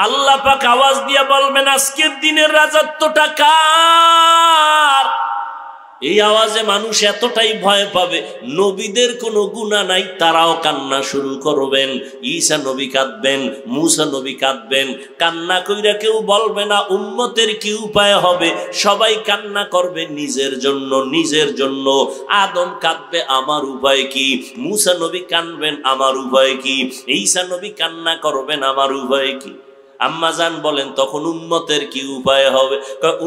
আল্লাহ পাক আওয়াজ দিয়ে বলবেন আজকের দিনের রাজত্বটা কার? এই আওয়াজে মানুষ এতটাই ভয় পাবে, নবীদের কোনো গুনাহ নাই তারাও কান্না শুরু করবেন। ঈসা নবী কাঁদবেন, মুসা নবী কাঁদবেন, কান্না কইরা কেউ বলবে না উম্মতের কি উপায় হবে, সবাই কান্না করবে নিজের জন্য নিজের জন্য। আদম কাঁদবে আমার উপায় কি, মুসা নবী কাঁদবেন আমার উপায় কি, ঈসা নবী কান্না করবেন আমার উপায় কি। আম্মাজান বলেন তখন উম্মতের কি উপায় হবে?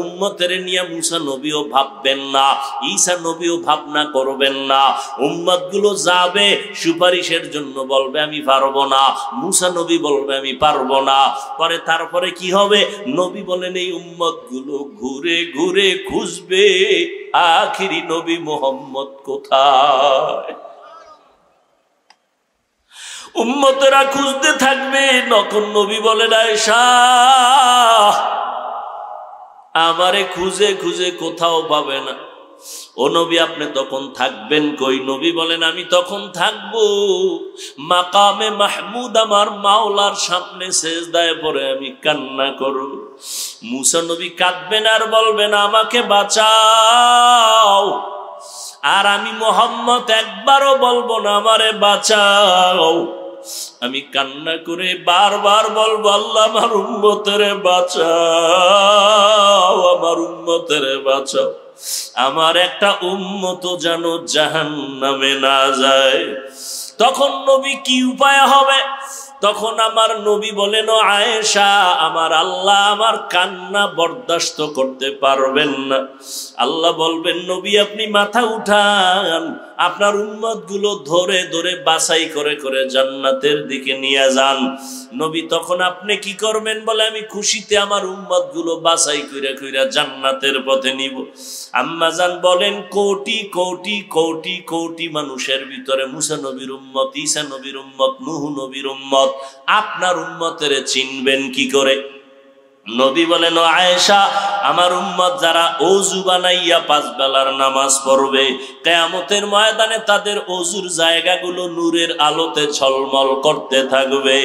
উম্মতের নিয়ে মুসা নবীও ভাববেন না, ঈসা নবীও ভাবনা করবেন না। উম্মত গুলো যাবে সুপারিশের জন্য, বলবে আমি পারবো না, মুসা নবী বলবে আমি পারবো না। পরে তারপরে কি হবে? নবী বলেন এই উম্মত গুলো ঘুরে ঘুরে খুঁজবে আখিরি নবী মুহাম্মদ কোথায়। উম্মতেরা খুঁজতে থাকবে, তখন নবী বলেন আয়েশা আমারে খুঁজে খুঁজে কোথাও পাবে না। ও নবী আপনি তখন থাকবেন কই? নবী বলেন আমি তখন থাকবো মাকামে মাহমুদ, আমার মাওলার সামনে সেজদায় পড়ে আমি কান্না করব। মুসা নবী কাঁদবেন আর বলবেন আমাকে বাঁচাও, আর আমি মুহাম্মদ একবারও বলবো না আমারে বাঁচাও। আমি কান্না করে বারবার বলবো আল্লাহ আমার উম্মতেরে বাঁচাও, আমার উম্মতেরে বাঁচাও, আমার একটা উম্মত যেন জাহান্নামে না যায়। তখন নবী কি উপায় হবে? তখন আমার নবী বলেন ও আয়েশা আমার আল্লাহ আমার কান্না বরদাস্ত করতে পারবেন না। আল্লাহ বলবেন নবী আপনি মাথা উঠান, আপনার উম্মত গুলো ধরে ধরে বাছাই করে করে জান্নাতের দিকে নিয়ে যান। নবী তখন আপনি কি করবেন? বলে আমি খুশিতে আমার উম্মত গুলো বাছাই কইরা কইরা জান্নাতের পথে নিব। আম্মাজান বলেন কোটি কোটি কোটি কোটি মানুষের ভিতরে মুসা নবীর উম্মত, ঈসা নবীর উম্মত, নূহ নবীর উম্মত, আপনার উম্মতের চিনবেন কি করে? নবী বলেন ও আয়েশা আমার উম্মত যারা ওযু বানাইয়া 5 বেলার নামাজ পড়বে, কিয়ামতের ময়দানে তাদের ওযুর জায়গাগুলো নূরের আলোতে ঝলমল করতে থাকবে।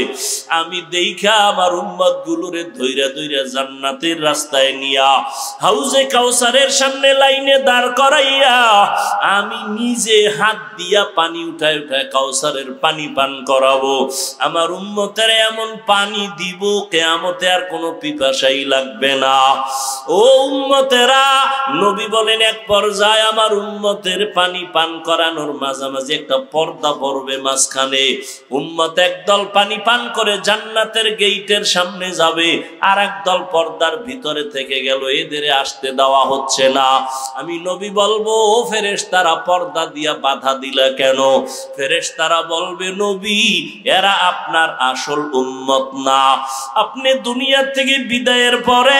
আমি দেইখা আমার উম্মত গুলোরে ধইরা ধইরা জান্নাতের রাস্তায় নিয়া হাউজে কাউসারের সামনে লাইনে দাঁড় করাইয়া আমি নিজে হাত দিয়া পানি উঠায় উঠায় কাউসারের পানি পান করাবো। আমার উম্মতের এমন পানি দিব কিয়ামতে আর কোনো পিপাসাই লাগবে না। ও উম্মতেরা, নবী বলেন এক পর্যায়ে আমার উম্মতের পানি পান করানোর মাঝামাঝি একটা পর্দা পড়বে মাঝখানে। উম্মত একদল পানি পান করে জান্নাতের গেইটের সামনে যাবে, আর একদল পর্দার ভিতরে থেকে গেল, এদের আসতে দেওয়া হচ্ছে না। আমি নবী বলবো ও ফেরেশতারা পর্দা দিয়া বাধা দিলা কেন? ফেরেশতারা বলবে নবী এরা আপনার আসল উম্মত না। আপনি দুনিয়া থেকে বিদায়ের পরে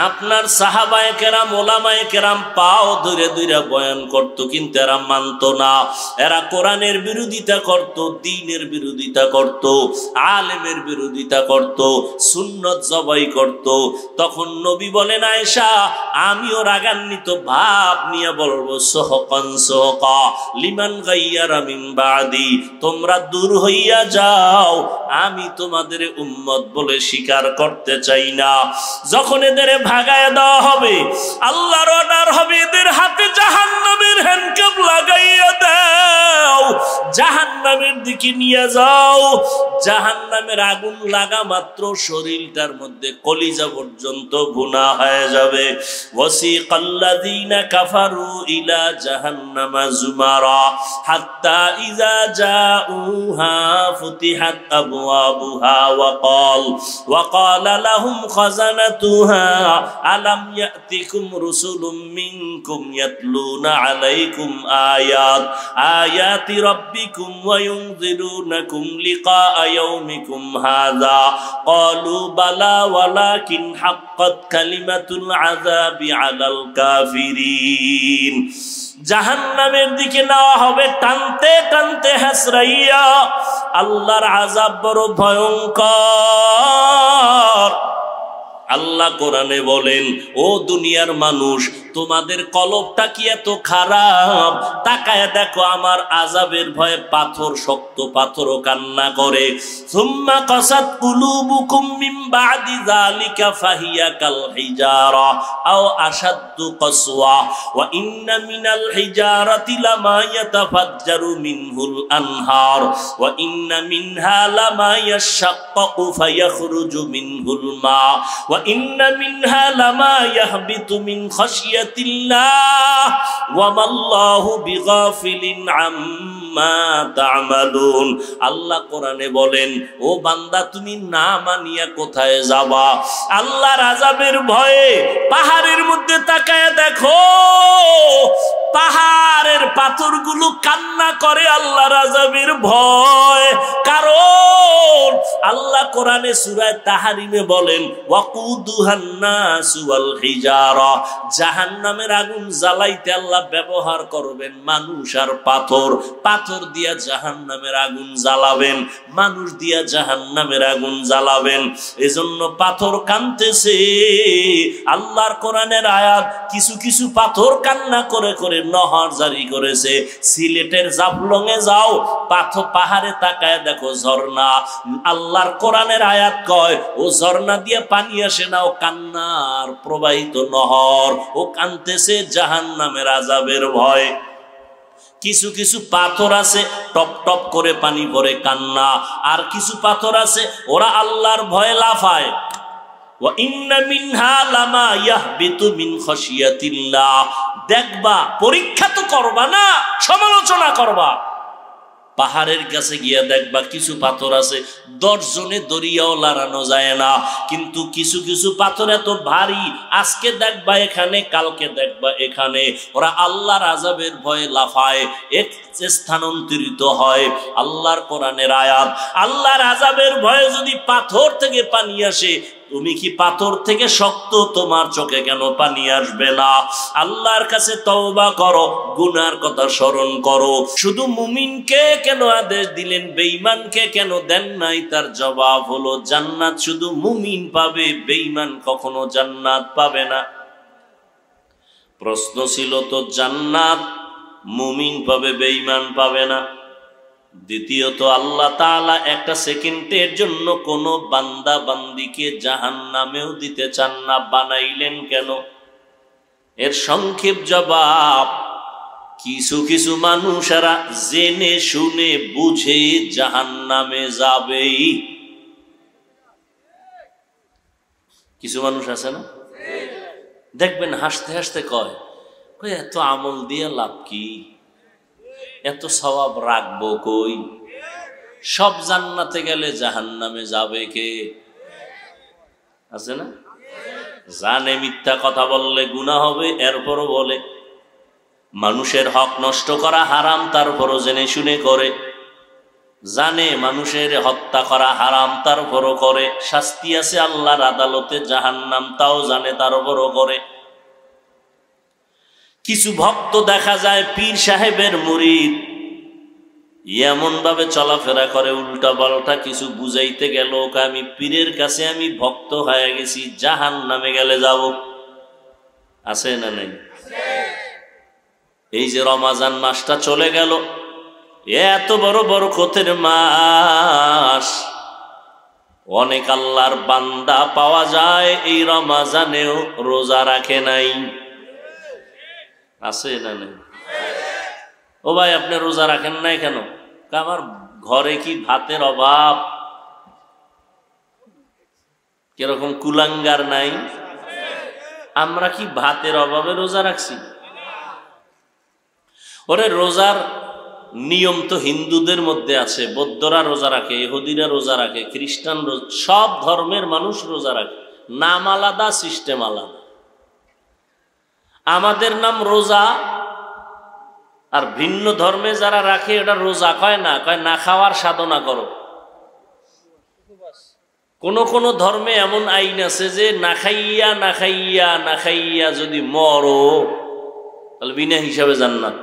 আপনার সাহাবায়ে কেরাম ওলামায়ে কেরাম পাও ধরে ধরে বয়ান করত, কিন্তু এরা মানত না। এরা কোরআনের বিরোধিতা করত, দ্বীনের বিরোধিতা করত, আলেমের বিরোধিতা করত, সুন্নত জবাই করত। তখন নবী বলেন আয়েশা আমিও রাগান্বিত ভাব নিয়ে বলবো সহকান সহকা লিমান গাইয়ারা মিন বাদি, তোমরা দূর হইয়া যাও, আমি তোমাদের উম্মত বলে স্বীকার করতে চাই না। যখন এদের ভাগায় দেওয়া হবে, আল্লাহর অর্ডার হবে এদের হাতে জাহান্নামের হ্যান্ডকাপ লাগাইয়া দাও, জাহান্নামের দিকে নিয়ে যাও। জাহান্নামের আগুন লাগা মাত্র শরীরটার মধ্যে কলিজা পর্যন্ত ভুনা হয়ে যাবে। ওয়াসিকাল্লাযীনা কাফারু ইলা জাহান্নামা যুমারা হাত্তা ইযা জাউহা ফুতিহাত আবওয়াবুহা ওয়া ক্বালা লাহুম খাযানাতুহা আলাম ইয়াতিকুম রুসুলুম মিনকুম ইয়াতলুনা আলাইকুম আয়াতি রাব্বিকুম ওয়া ইউনযিরুনাকুম লিকা ইয়াউমিকুম হাযা ক্বালু বালা ওয়ালাকিন হাক্কাত কালিমাতুল আযাবি আলাল কাফিরিন। জাহান্নামের দিকে নেওয়া হবে টানতে টানতে হাসরাইয়া। আল্লাহর আযাব বড় ভয়ঙ্কর। আল্লাহ কোরআনে বলেন ও দুনিয়ার মানুষ তোমাদের কলবটা কি এত খারাপ? তাকায় দেখো আমার আযাবের ভয়ে পাথর, শক্ত পাথরও কান্না করে। সুম্মা কাসাত কুলুবুকুম মিন বাদি যালিকা ফাহিয়া কাল হিজারা আও আশাদ্দু কাসওয়া ওয়া ইন্না মিনাল হিজারাতি লামা ইয়াতাফাজ্জারু মিনহুল আনহার ওয়া ইন্না মিনহা লামা ইয়াশাক্কাকু ফায়াখরুজু মিনহুল মা ওয়া ইন্না মিনহা লামা ইয়াহবিতু মিন খাশিয়াতিল্লাহ ওয়া মাল্লাহু বিগাফিলিন আম্মা তা'মালুন। আল্লাহ কোরআনে বলেন, ও বান্দা তুমি না মানিয়া কোথায় যাবা? আল্লাহর আযাবের ভয়ে পাহাড়ের মধ্যে তাকায় দেখো, পাহাড়ের পাথরগুলো কান্না করে আল্লাহর আযাবের ভয়। কারণ আল্লাহ কোরআনে সূরা তাহরিমে বলেন, ওয়াকুদুহান নাসু ওয়াল হিজারা, জাহান্নামের আগুন জ্বালাইতে আল্লাহ ব্যবহার করবেন মানুষ আর পাথর। পাথর দিয়া জাহান্নামের আগুন জ্বালাবেন, মানুষ দিয়া জাহান্নামের আগুন জ্বালাবেন। এজন্য পাথর কাঁদতেছে। আল্লাহর কোরআনের আয়াত, কিছু কিছু পাথর কান্না করে করে নহর জারি করেছে। সিলেটের জাফলংয়ে যাও, পাথর পাহাড়ে তাকায় দেখো ঝর্ণা। আল্লাহর কোরআনের আয়াত কয়, ও ঝর্ণা দিয়ে পানি আসে না, ও কান্নার প্রবাহিত নহর। ও কাঁদতেছে জাহান্নামের আযাবের ভয়। কিছু কিছু পাথর আছে টপ টপ করে পানি পড়ে কান্না, আর কিছু পাথর আছে ওরা আল্লাহর ভয়ে লাফায়। ওয়া ইন্না মিনহা লামা ইয়াহবিতু মিন খাশিয়াতিল্লাহ। দেখবা, পরীক্ষা তো করবা না, সমালোচনা করবা। পাহাড়ের কাছে গিয়া দেখবা কিছু পাথর আছে 10 জনে দরিয়াও লাড়ানো যায় না, কিন্তু কিছু কিছু পাথর এত ভারী, আজকে দেখবা এখানে, কালকে দেখবা এখানে। ওরা আল্লাহর আযাবের ভয়ে লাফায়, এক স্থানান্তরিত হয়। আল্লাহর কোরআনের আয়াত, আল্লাহর আযাবের ভয়ে যদি পাথর থেকে পানি আসে, তুমি কি পাথর থেকে শক্ত তোমার চোখে কেন পানি আসবে না? আল্লাহর কাছে তওবা করো, গুনার কথা স্মরণ করো। শুধু মুমিনকে কেন আদেশ দিলেন, বেঈমানকে কেন দেন নাই? তার জবাব হলো, জান্নাত শুধু মুমিন পাবে, বেঈমান কখনো জান্নাত পাবে না। প্রশ্ন ছিল তো, জান্নাত মুমিন পাবে, বেঈমান পাবে না। দ্বিতীয়ত, আল্লাহ তাআলা একটা সেকেন্ডের জন্য কোনো বান্দা বান্দিকে জাহান্নামেও দিতে চান না, বানাইলেন কেন? এর সংক্ষেপ জবাব, কিছু কিছু মানুষেরা জেনে শুনে বুঝে জাহান্নামে যাবেই। কিছু মানুষ আছে না, দেখবেন হাসতে হাসতে কয়, এত আমল দিয়ে লাভ কি, এত সওয়াব রাখবো কই, সব জান্নাতে গেলে জাহান্নামে যাবে কে? আছে না? জানে মিথ্যা কথা বললে গুনাহ হবে, এরপরও বলে। মানুষের হক নষ্ট করা হারাম, তারপরও জেনে শুনে করে। জানে মানুষের হত্যা করা হারাম, তারপরও করে। শাস্তি আছে আল্লাহর আদালতে, জাহান্নাম, তাও জানে, তারপরও করে। কিছু ভক্ত দেখা যায় পীর সাহেবের মুরিদ, এমন ভাবে চলাফেরা করে উল্টা পাল্টা কিছু বুঝাইতে গেল, আমি পীরের কাছে আমি ভক্ত হয়ে গেছি, জাহান্নামে গেলে যাব। আছে না নাই? এই যে রমজান মাসটা চলে গেল, এত বড় বরকতের মাস, অনেক আল্লাহর বান্দা পাওয়া যায় এই রমজানেও রোজা রাখে নাই। আছে না নাই? ও ভাই, আপনি রোজা রাখেন নাই কেন? আমার ঘরে কি ভাতের অভাব? কিরকম কুলাঙ্গার নাই? আমরা কি ভাতের অভাবে রোজা রাখছি? ওরে, রোজার নিয়ম তো হিন্দুদের মধ্যে আছে, বৌদ্ধরা রোজা রাখে, ইহুদিরা রোজা রাখে, খ্রিস্টান, সব ধর্মের মানুষ রোজা রাখে। নাম আলাদা, সিস্টেম আলাদা। আমাদের নাম রোজা, আর ভিন্ন ধর্মে যারা রাখে ওটা রোজা কয় না, কয় না খাওয়ার সাধনা করো। কোন কোন ধর্মে এমন আইন আছে যে না খাইয়া না খাইয়া না খাইয়া যদি মরো তাহলে বিনা হিসাবে জান্নাত।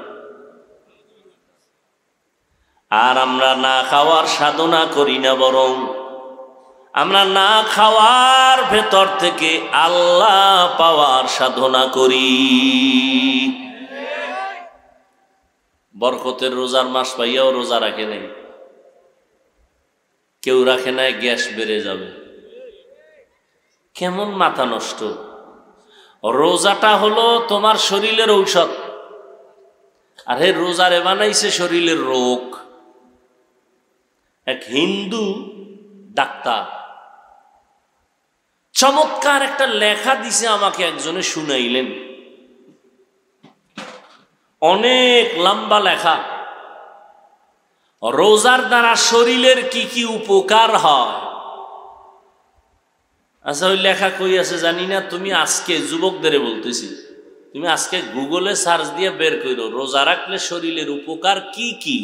আর আমরা না খাওয়ার সাধনা করি না, বরং আমরা না খাওয়ার ভেতর থেকে আল্লাহ পাওয়ার সাধনা করি। বরকতের রোজার মাস পাইয়াও রোজা রাখে নাই, কেউ রাখে নাই, গ্যাস বেড়ে যাবে। কেমন মাথা নষ্ট! রোজাটা হলো তোমার শরীরের ঔষধ, আর হে রোজারে বানাইছে শরীরের রোগ। এক হিন্দু ডাক্তার চমৎকার একটা লেখা দিছে আমাকে, একজনে শুনাইলেন, অনেক লম্বা লেখা। রোজার দ্বারা শরীরের কি কি উপকার হয়। আচ্ছা, ওই লেখা কই আছে জানি না, তুমি আজকে যুবকদের বলতেছি, তুমি আজকে গুগলে সার্চ দিয়ে বের করো রোজা রাখলে শরীরের উপকার কি কি।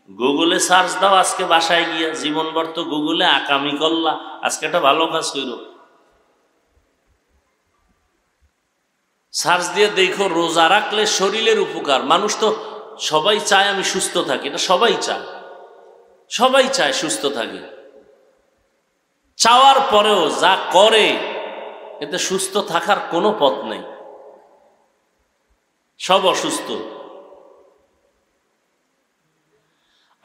গুগলে সার্চ দাও, আজকে বাসায় গিয়া, জীবনভর তো গুগলে আকামি করলা, আজকে একটা ভালো কাজ করো, সার্চ দিয়ে দেখো রোজা রাখলে শরীরের উপকার। মানুষ তো সবাই চায় আমি সুস্থ থাকি, এটা সবাই চায়, সবাই চায় সুস্থ থাকে। চাওয়ার পরেও যা করে এতে সুস্থ থাকার কোনো পথ নেই, সব অসুস্থ।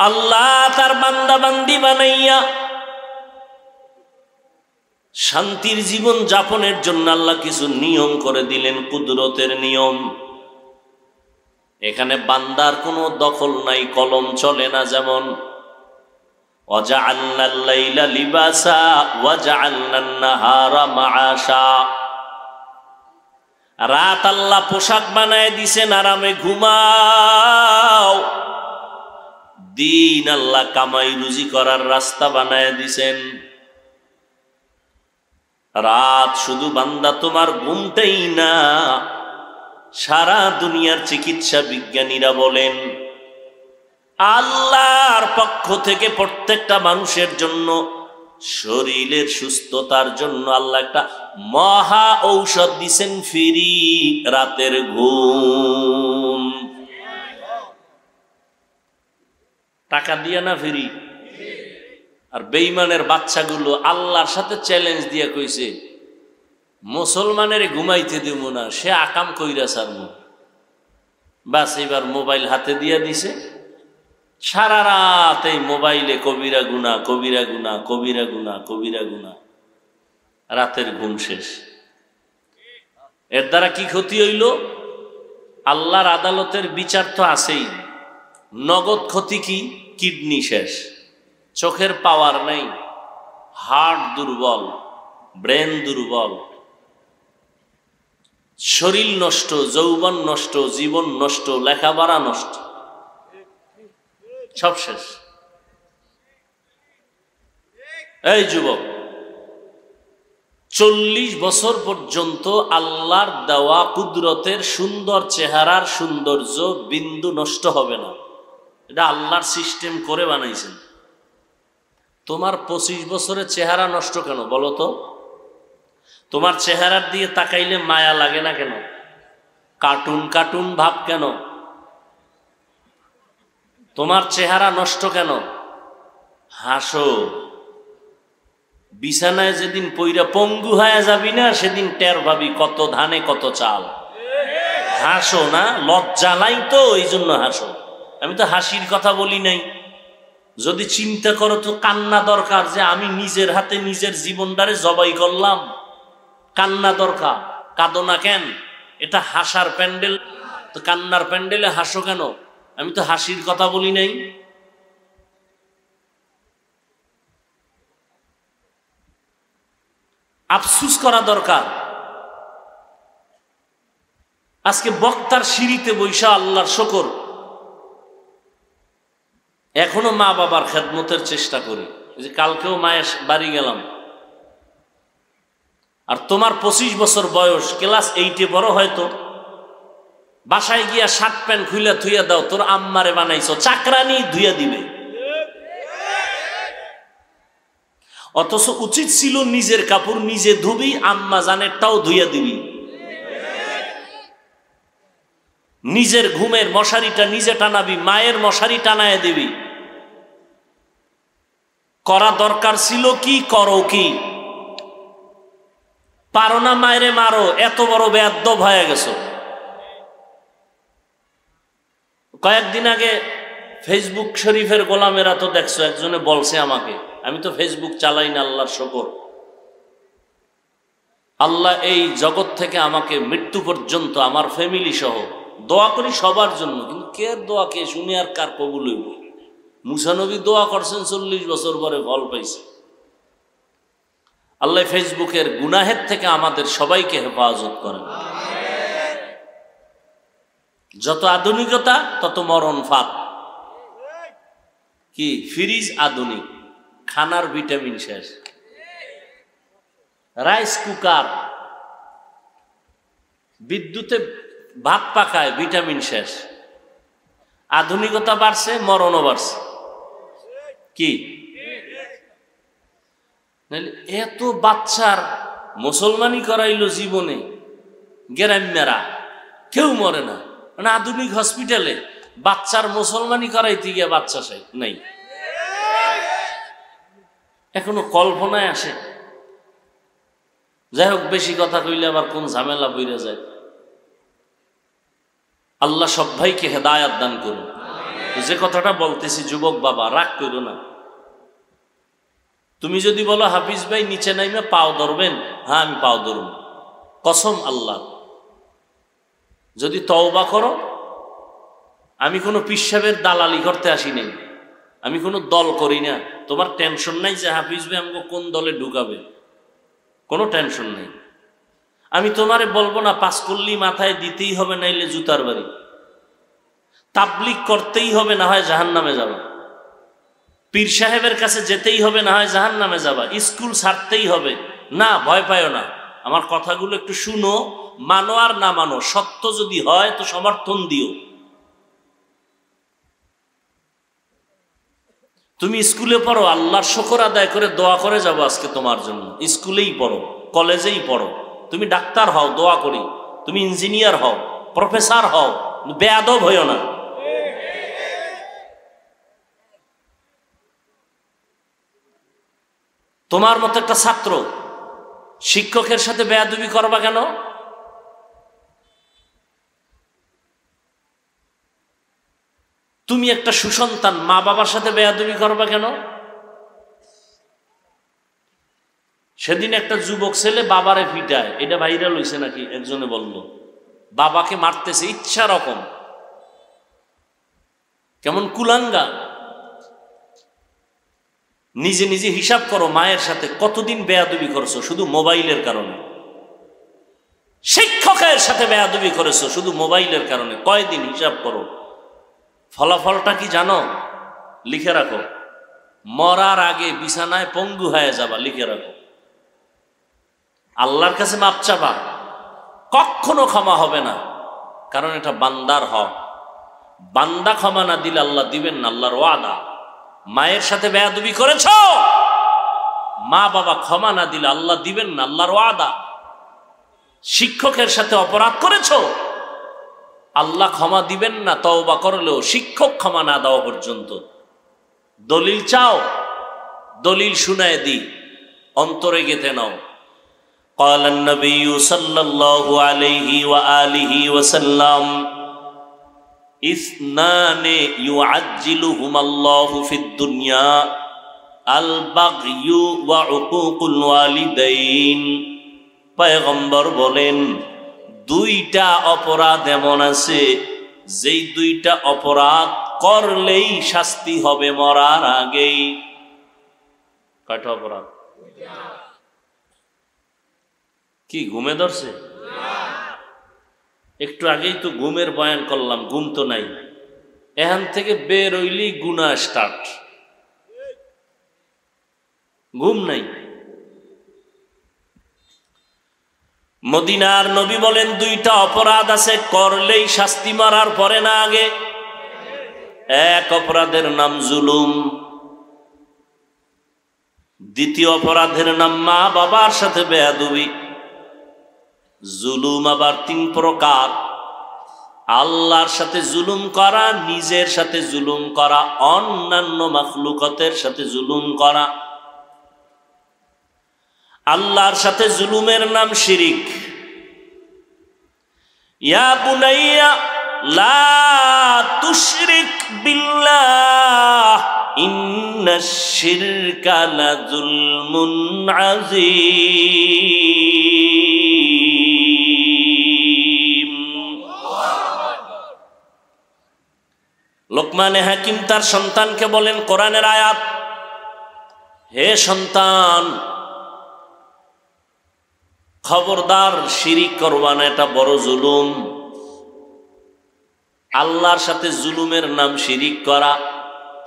আল্লাহ তার বান্দা বান্দি বানাইয়া শান্তির জীবন যাপনের জন্য আল্লাহ কিছু নিয়ম করে দিলেন, কুদরতের নিয়ম। এখানে বান্দার কোনো দখল নাই, কলম চলে না। যেমন ওয়াজআলনাল লাইলা লিবাসা ওয়াজআলনান নাহারা মাআশা, রাত আল্লাহ পোশাক বানায় দিছেন, আরামে ঘুমাও। দিন আল্লাহ কামাই রুজি করার রাস্তা বানায় দিছেন। রাত শুধু বান্দা তোমার ঘুমটাই না, সারা দুনিয়ার চিকিৎসা বিজ্ঞানীরা বলেন আল্লাহর পক্ষ থেকে প্রত্যেকটা মানুষের জন্য শরীরের সুস্থতার জন্য আল্লাহ একটা মহা ঔষধ দিছেন, ফ্রি রাতের ঘুম। টাকা দিয়ে না, ফ্রি। আর বেঈমানের বাচ্চাগুলো আল্লাহর সাথে চ্যালেঞ্জ দিয়ে কইছে মুসলমানের ঘুমাইতে দিব না, সে আকাম কইরা সারমু। বাস এবার মোবাইল হাতে দিয়ে দিছে, সারা রাত এই মোবাইলে কবিরা গুনাহ, কবিরা গুনাহ, কবিরা গুনাহ, কবিরা গুনাহ, রাতের ঘুম শেষ। এর দ্বারা কি ক্ষতি হইল? আল্লাহর আদালতের বিচার তো আছেই, নগদ ক্ষতি কি? কিডনি শেষ, চোখের পাওয়ার নেই, হার্ট দুর্বল, ব্রেন দুর্বল, শরীর নষ্ট, যৌবন নষ্ট, জীবন নষ্ট, লেখাপড়া নষ্ট, সব শেষ। এই যুবক, 40 বছর পর্যন্ত আল্লাহর দেওয়া কুদরতের সুন্দর চেহারার সৌন্দর্য বিন্দু নষ্ট হবে না, এটা আল্লাহর সিস্টেম করে বানাইছেন। তোমার 25 বছরের চেহারা নষ্ট কেন বলো তো? তোমার চেহারার দিয়ে তাকাইলে মায়া লাগে না কেন? কার্টুন কার্টুন ভাব কেন? তোমার চেহারা নষ্ট কেন? হাসো। বিছানায় যেদিন পইরা পঙ্গু হয়ে যাবি না, সেদিন টের পাবি কত ধানে কত চাল। হাসো না, লজ্জা নাই তো, এই জন্য হাসো। আমি তো হাসির কথা বলি নাই। যদি চিন্তা করো তো কান্না দরকার, যে আমি নিজের হাতে নিজের জীবনটারে জবাই করলাম, কান্না দরকার। কাঁদো না কেন? এটা হাসার প্যান্ডেল, তো কান্নার প্যান্ডেলে হাসো কেন? আমি তো হাসির কথা বলি নাই। আফসুস করা দরকার। আজকে বক্তার সিঁড়িতে বৈশা আল্লাহর শুকর, এখনো মা বাবার খেদমতের চেষ্টা করি। যে কালকেও মায়ের বাড়ি গেলাম, আর তোমার 25 বছর বয়স, ক্লাস 8-এ বড়, হয়তো বাসায় গিয়া শার্ট প্যান্ট খুইলা থুইয়া দাও, তোর আম্মারে বানাইছো, চাকরানি ধুইয়া দিবে। অথচ উচিত ছিল নিজের কাপড় নিজে ধুবি, আম্মা জানেরটাও ধুইয়া দিবি। নিজের ঘুমের মশারিটা নিজে টানাবি, মায়ের মশারি টানায় দিবি। করা দরকার ছিল কি, করো কি? পারো না মায়েরে মারো, এত বড় বেয়াদব হয়ে গেছো। কয়েকদিন আগে ফেসবুক শরীফের গোলামেরা তো দেখছো, একজনে বলছে আমাকে, আমি তো ফেসবুক চালাই না, আল্লাহর শুকর, আল্লাহ এই জগৎ থেকে আমাকে মৃত্যু পর্যন্ত আমার ফ্যামিলি সহ দোয়া করি সবার জন্য, কিন্তু কে দোয়া কে শুনি আর কার কবুল হইব? মুসা নবী দোয়া করছেন 40 বছর পরে ফল পাইছে। আল্লাহ ফেসবুকের গুনাহের থেকে আমাদের সবাইকে হেফাজত করেন। যত আধুনিকতা তত মরণ ফাঁক। কি ফ্রিজ আধুনিক, খানার ভিটামিন শেষ। রাইস কুকার, বিদ্যুতে ভাত পাকায়, ভিটামিন শেষ। আধুনিকতা বাড়ছে, মরণও বাড়ছে। কি এত বাচ্চার মুসলমানি করাইলো জীবনে, গ্রাম্যরা কেউ মরে না, মানে আধুনিক হসপিটালে বাচ্চার মুসলমানি করাইতে গিয়ে বাচ্চা নাই, এখনো কল্পনায় আসে। যাই হোক, বেশি কথা কইলে আবার কোন ঝামেলা বইরে যায়। আল্লাহ সব ভাইকে হেদায়াত দান করুন। যে কথাটা বলতেছি, যুবক বাবা রাগ করো না। তুমি যদি বলো হাফিজ ভাই নিচে নাইমে পাও ধরবেন, হ্যাঁ আমি পাও ধরব, কসম আল্লাহ। যদি তওবা করো, আমি কোনো পীর সাহেবের দালালি করতে আসি নাই, আমি কোনো দল করি না। তোমার টেনশন নাই যে হাফিজ ভাই আমাকে কোন দলে ঢুকাবে, কোনো টেনশন নেই। আমি তোমারে বলবো না পাস করলেই মাথায় দিতেই হবে, নাইলে জুতার বাড়ি। তাবলিগ করতেই হবে, না হয় জাহান্নামে যাবা। পীর সাহেবের কাছে যেতেই হবে, না হয় জাহান্নামে যাবা। স্কুল ছাড়তেই হবে না, ভয় পাইও না। আমার কথাগুলো একটু শুনো, মানো আর না মানো, সত্য যদি হয় তো সমর্থন দিও। তুমি স্কুলে পড়ো, আল্লাহর শুকর আদায় করে দোয়া করে যাবো আজকে তোমার জন্য। স্কুলেই পড়ো, কলেজেই পড়ো, তুমি ডাক্তার হও, দোয়া করি। তুমি ইঞ্জিনিয়ার হও, প্রফেসর হও, বেয়াদব হইও না। তোমার মতো একটা ছাত্র শিক্ষকের সাথে বেয়াদবি করবা কেন? তুমি একটা সুসন্তান, মা বাবার সাথে বেয়াদবি করবা কেন? সেদিন একটা যুবক ছেলে বাবারে পিটায়, এটা ভাইরাল হইছে নাকি, একজনে বলল বাবাকে মারতেছে ইচ্ছা রকম। কেমন কুলাঙ্গা! নিজে নিজে হিসাব করো, মায়ের সাথে কতদিন বেয়াদবি করছো শুধু মোবাইলের কারণে। শিক্ষকের সাথে বেয়াদবি করেছো শুধু মোবাইলের কারণে, কয়দিন হিসাব করো। ফলাফলটা কি জানো? লিখে রাখো। মরার আগে বিছানায় পঙ্গু হয়ে যাবা, লিখে রাখো। আল্লাহর কাছে মাপ চাবা, কখনো ক্ষমা হবে না, কারণ এটা বান্দার হক। বান্দা ক্ষমা না দিলে আল্লাহ দিবেন না, আল্লাহর ওয়াদা। মায়ের সাথে বেয়াদবি করেছ, মা বাবা ক্ষমা না দিলে আল্লাহ দিবেন না, আল্লাহর ওয়াদা। শিক্ষকের সাথে অপরাধ করেছ, আল্লাহ ক্ষমা দিবেন না তওবা করলেও, শিক্ষক ক্ষমা না দেওয়া পর্যন্ত। দলিল চাও, দলিল শুনায় দি, অন্তরে গেঁথে নাও। قال النبي صلى الله عليه وآله وسلم اثنان يعجلهما الله في الدنيا البغي وعقوق الوالدين। পয়গম্বর বলেন, দুইটা অপরাধ এমন আছে যেই দুইটা অপরাধ করলেই শাস্তি হবে মরার আগেই। কয়টা অপরাধ? কি ঘুমে ধরছে? একটু আগেই তো ঘুমের বয়ান করলাম, ঘুম তো নাই। এখান থেকে বের হইলেই গুনাহ স্টার্ট, ঘুম নাই। মদিনার নবী বলেন, দুইটা অপরাধ আছে করলেই শাস্তি, মারার পরে না আগে। এক অপরাধের নাম জুলুম, দ্বিতীয় অপরাধের নাম মা বাবার সাথে বেয়াদবি। জুলুম আবার তিন প্রকার। আল্লাহর সাথে জুলুম করা, নিজের সাথে জুলুম করা, অন্যান্য মাখলুকাতের সাথে জুলুম করা। আল্লাহর সাথে জুলুমের নাম শিরিক। ইয়া বুনাইয়া লা তুশরিক বিল্লাহ ইন্নাশ শিরকা লাযুলমুন আযীম। লোকমানে হাকিম তার সন্তানকে বলেন, কোরআনের আয়াত, হে সন্তান, খবরদার শিরিক করবা না, এটা বড় জুলুম। আল্লাহর সাথে জুলুমের নাম শিরিক করা।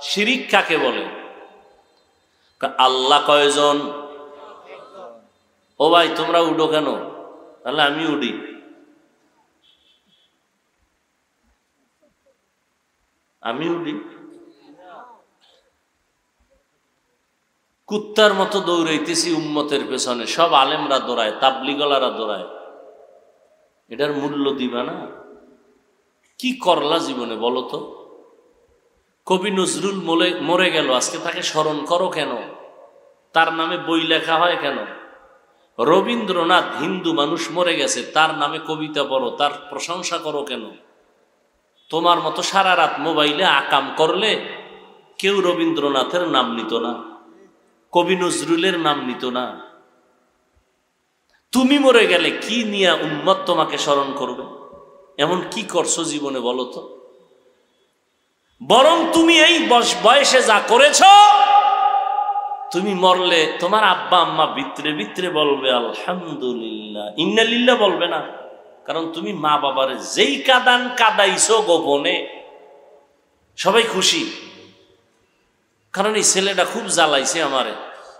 শিরিক কাকে বলে? আল্লাহ কয়জন? ও ভাই তোমরা উঠো কেন? তাহলে আমি উঠি। আমি উঠি? কুত্তার মতো দৌড়াইতেছি উম্মতের পেছনে, সব আলেমরা দৌড়ায়, তাবলিগলারা দৌড়ায়। এটার মূল্য দিবা না? কি করলা জীবনে বলো তো? কবি নজরুল মরে গেল, আজকে তাকে স্মরণ করো কেন? তার নামে বই লেখা হয় কেন? রবীন্দ্রনাথ, হিন্দু মানুষ, মরে গেছে, তার নামে কবিতা পড়ো, তার প্রশংসা করো কেন? তোমার মতো সারা রাত মোবাইলে আকাম করলে কেউ রবীন্দ্রনাথের নাম নিত না, কবি নজরুলের নাম নিত না। তুমি মরে গেলে কি নিয়ে উম্মত তোমাকে স্মরণ করবে? এমন কি করছো জীবনে বলো তো? বরং তুমি এই বয়সে যা করেছ, তুমি মরলে তোমার আব্বা আম্মা ভিতরে ভিতরে বলবে আলহামদুলিল্লাহ, ইন্নালিল্লাহ বলবে না। কারণ তুমি মা বাবার যেই কাদান কাদাইছো গোপনে, সবাই খুশি, কারণ এই ছেলেটা খুব জ্বালাইছে আমারে।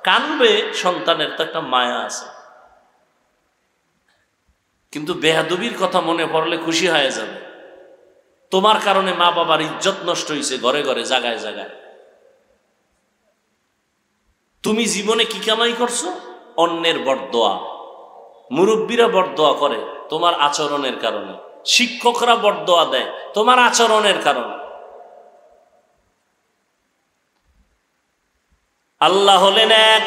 কানবে, সন্তানের তো একটা মায়া আছে, কিন্তু বেহাদবির কথা মনে পড়লে খুশি হয়ে যাবে। তোমার কারণে মা বাবার ইজ্জত নষ্ট হয়েছে ঘরে ঘরে, জায়গায় জায়গায়। তুমি জীবনে কি কামাই করছো? অন্যের বরদোয়া। মুরব্বীরা বরদোয়া করে তোমার আচরণের কারণে, শিক্ষকরা বরদোয়া দেয় তোমার আচরণের কারণে। আল্লাহ হলেন এক।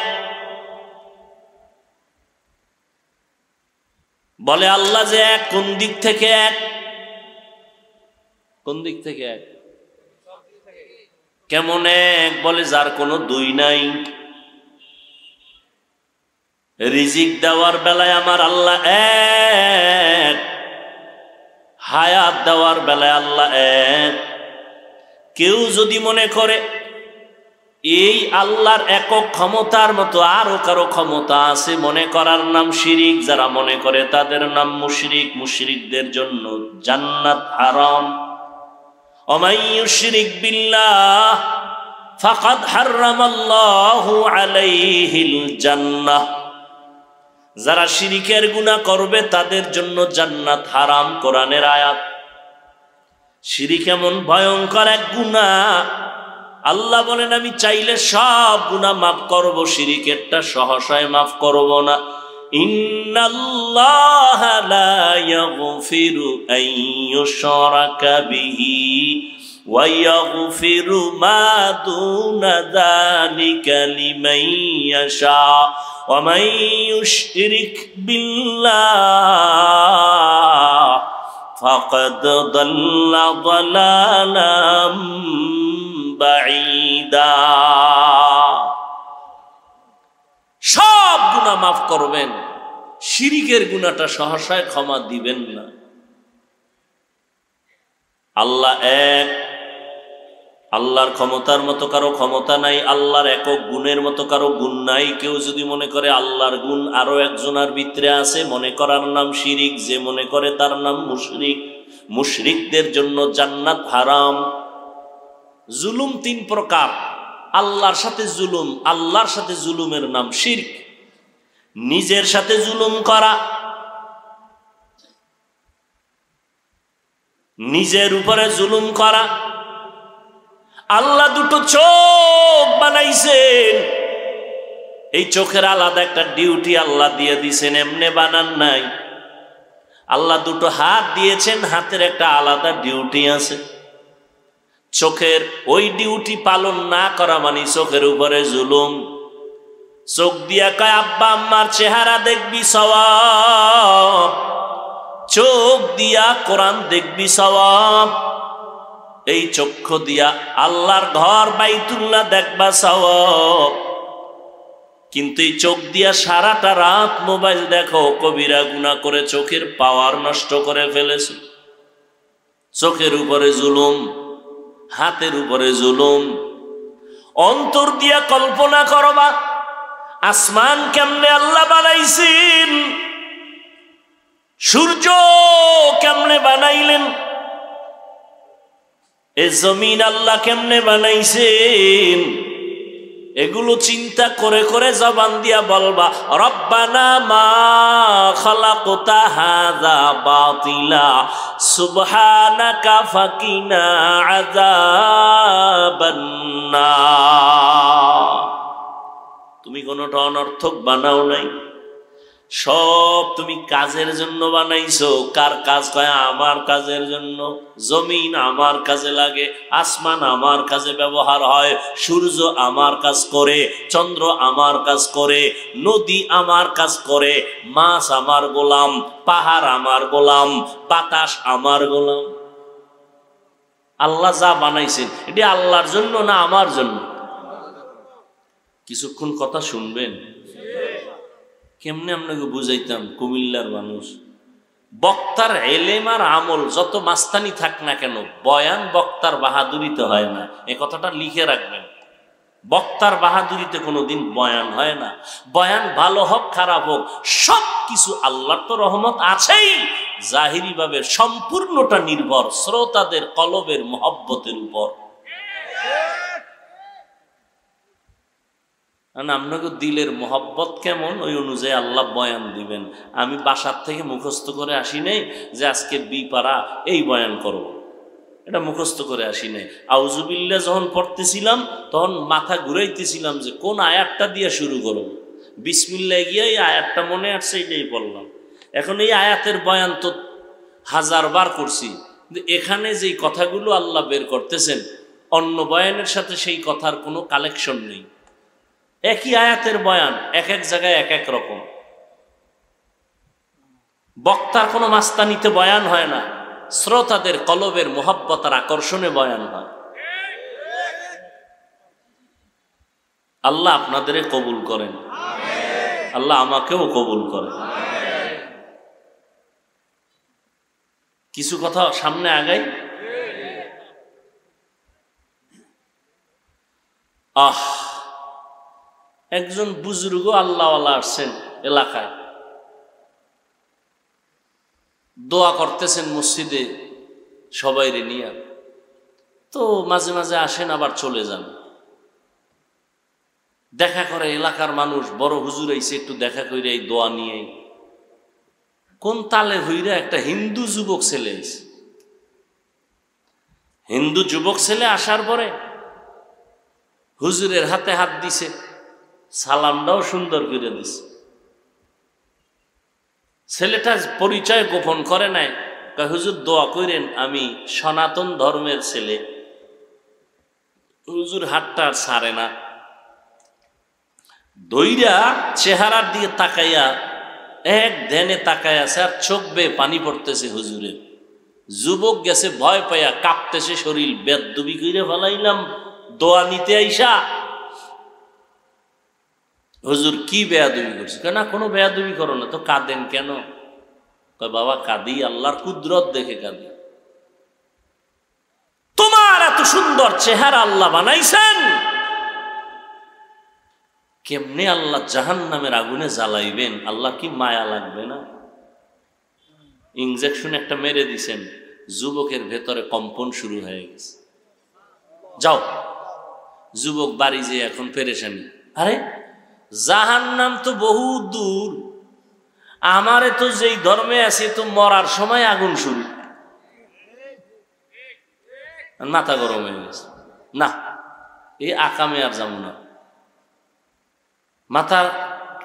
বলে আল্লাহ যে এক, কোন দিক থেকে এক? কোন দিক থেকে এক? কেমন এক? বলে যার কোনো দুই নাই। রিজিক দেওয়ার বেলায় আমার আল্লাহ এক, হায়াত দেওয়ার বেলায় আল্লাহ এক। কেউ যদি মনে করে এই আল্লাহর একক ক্ষমতার মতো আরো কারো ক্ষমতা আছে, মনে করার নাম শিরিক। যারা মনে করে তাদের নাম মুশরিক। মুশরিকদের জন্য জান্নাত হারাম। ওমাই ইউশরিক বিল্লাহ ফাকাদ হারামাল্লাহু আলাইহিল জান্নাহ। যারা শিরিকের গুনাহ করবে তাদের জন্য জান্নাত হারাম। কোরআনের আয়াত। শিরিক এমন ভয়ঙ্কর এক গুনাহ, আল্লাহ বলেন আমি চাইলে সব গুনাহ মাফ করব, শিরিকেরটা সহসায় মাফ করব না। ইন্নাল্লাহা লা ইয়াগফিরু আন ইউশরাকা বিহি ওয়া ইয়াগফিরু মা দুনা যালিকা লিমান ইয়াশা ওয়া মান ইউশরিক বিল্লাহ ফাকাদ দাল্লা দালালাম বাঈদা। সব গুনাহ মাফ করবেন, শিরিকের গুনাহটা সহসায় ক্ষমা দিবেন না। আল্লাহ এক। আল্লাহর ক্ষমতার মতো কারো ক্ষমতা নাই, আল্লাহর একক গুণের মতো কারো গুণ নাই। কেউ যদি মনে করে আল্লাহর গুণ আরো একজনের ভিতরে আছে, মনে করার নাম শিরিক। যে মনে করে তার নাম মুশরিক। মুশরিকদের জন্য জান্নাত হারাম। জুলুম তিন প্রকার। আল্লাহর সাথে জুলুম, আল্লাহর সাথে জুলুমের নাম শিরক। নিজের সাথে জুলুম করা, নিজের উপরে জুলুম করা। আল্লাহ দুটো চোখ বানাইছেন, এই চোখের আলাদা একটা ডিউটি আল্লাহ দিয়ে দিছেন, এমনি বানান নাই। আল্লাহ দুটো হাত দিয়েছেন, হাতের একটা আলাদা ডিউটি আছে। চোখের ওই ডিউটি পালন না করা মানে চোখের উপরে জুলুম। চোখ দিয়া কয় আব্বা আম্মার চেহারা দেখবি সওয়াব, চোখ দিয়া কোরআন দেখবি সওয়াব, এই চক্ষু দিয়া আল্লাহর ঘর বাইতুল্লাহ দেখবা সওয়াব। কিন্তু এই চোখ দিয়া সারাটা রাত মোবাইল দেখো, কবিরা গুনাহ করে চোখের পাওয়ার নষ্ট করে ফেলেছে। চোখের উপরে জুলুম, হাতের উপরে জুলুম। অন্তর দিয়া কল্পনা করবা আসমান কেমনে আল্লাহ বানাইছেন, সূর্য কেমনে বানাইলেন, এই জমিন আল্লাহ কেমনে বানাইছেন, এগুলো চিন্তা করে করে জবান দিয়া বলবা রব্বানা মা খালাকতা হাযা বাতিলা সুবহানাকা ফাকিনা আযাবান নার। তুমি কোনটা অনর্থক বানাও নাই, সব তুমি কাজের জন্য বানাইছো। কার কাজ? কয় আমার কাজের জন্য। জমিন আমার কাজে লাগে, আসমান আমার কাজে ব্যবহার হয়, সূর্য আমার কাজ করে, চন্দ্র আমার কাজ করে, নদী আমার কাজ করে, মাছ আমার গোলাম, পাহাড় আমার গোলাম, বাতাস আমার গোলাম। আল্লাহ যা বানাইছেন এটি আল্লাহর জন্য না আমার জন্য? কিছুক্ষণ কথা শুনবেন, কেমনে আপনাকে বুঝাইতাম। কুমিল্লার মানুষ, বক্তার এলেম আর আমল যত মাস্তানি থাক না কেন, বয়ান বক্তার বাহাদুরিতে হয় না। এ কথাটা লিখে রাখবেন। বক্তার বাহাদুরিতে কোনোদিন বয়ান হয় না। বয়ান ভালো হোক খারাপ হোক, সব কিছু আল্লাহর তো রহমত আছেই, জাহিরি ভাবে সম্পূর্ণটা নির্ভর শ্রোতাদের কলবের মহব্বতের উপর। আপনাকে দিলের মহব্বত কেমন, ওই অনুযায়ী আল্লাহ বয়ান দিবেন। আমি বাসার থেকে মুখস্থ করে আসি নাই যে আজকে বিপারা এই বয়ান করব, এটা মুখস্থ করে আসি নাই। আউযুবিল্লাহ যখন পড়তেছিলাম তখন মাথা ঘুরাইতেছিলাম যে কোন আয়াতটা দিয়ে শুরু করব। বিসমিল্লাহ গিয়ে এই আয়াতটা মনে আসছে, এইটাই বললাম। এখন এই আয়াতের বয়ান তো 1000 বার করছি, কিন্তু এখানে যেই কথাগুলো আল্লাহ বের করতেছেন অন্য বয়ানের সাথে সেই কথার কোনো কালেকশন নেই। একই আয়াতের বয়ান এক এক জায়গায় এক এক রকম। বক্তার কোনো মাস্তানিতে বয়ান হয় না, শ্রোতাদের কলবের মোহাব্বত আর আকর্ষণে বয়ান হয়। আল্লাহ আপনাদের কবুল করেন, আল্লাহ আমাকেও কবুল করেন। কিছু কথা সামনে আগাই। একজন বুজুর্গ আল্লাহওয়ালা আসছেন এলাকায়, দোয়া করতেছেন মসজিদে সবাইরে নিয়ে। তো মাঝে মাঝে আসেন আবার চলে যান, দেখা করে এলাকার মানুষ, বড় হুজুর আইছে একটু দেখা করে এই দোয়া নিয়ে। কোন তালে হইরা একটা হিন্দু যুবক ছেলে আইছে। হিন্দু যুবক ছেলে আসার পরে হুজুরের হাতে হাত দিছে, সালামটাও সুন্দর করে দিছে। ছেলেটা পরিচয় গোপন করে নাই, কয় হুজুর দোয়া করেন, আমি সনাতন ধর্মের ছেলে। হুজুর হাতটা আর ছাড়ে না, দইরা চেহারার দিকে তাকাইয়া এক ধ্যানে তাকায় আছে, আর চোখ বেয়ে পানি পড়তেছে হুজুরের। যুবক গেছে ভয় পাইয়া, কাঁপতেছে শরীর, বেদবি কইরে ফেলাইলাম দোয়া নিতে আইসা। হুজুর কি বেয়াদবি করছে? না কোনো বেয়াদবি করো না। তো কাঁদেন কেন? কয় বাবা কাঁদি আল্লাহর কুদরত দেখে কাঁদি। তোমার এত সুন্দর চেহারা আল্লাহ বানাইছেন, কেমনে আল্লাহ জাহান্নামের আগুনে জ্বালাইবেন? আল্লাহ কি মায়া লাগবে না? ইনজেকশন একটা মেরে দিছেন, যুবকের ভেতরে কম্পন শুরু হয়ে গেছে। যাও, যুবক বাড়ি যে এখন পেরেশানি। আরে জাহান্নাম তো বহু দূর, আমারে তো যেই ধর্মে আছে তো মরার সময় আগুন শুরু। মাথা গরম হয়ে গেছে, না এই আকামে আর যাবো না। মাথা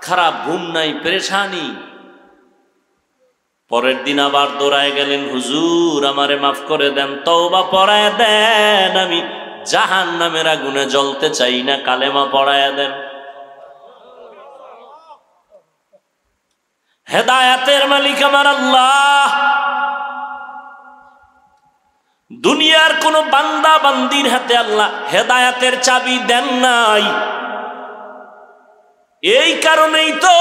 খারাপ, ঘুম নাই, পেরেশানি। পরের দিন আবার দৌড়ায় গেলেন, হুজুর আমারে মাফ করে দেন, তওবা পড়ায় দেন, আমি জাহান্নামের আগুনে জ্বলতে চাই না, কালেমা পড়ায় দেন। হেদায়েতের মালিক আমার আল্লাহ। দুনিয়ার কোন বান্দা বান্দির হাতে আল্লাহ হেদায়েতের চাবি দেন নাই। এই কারণেই তো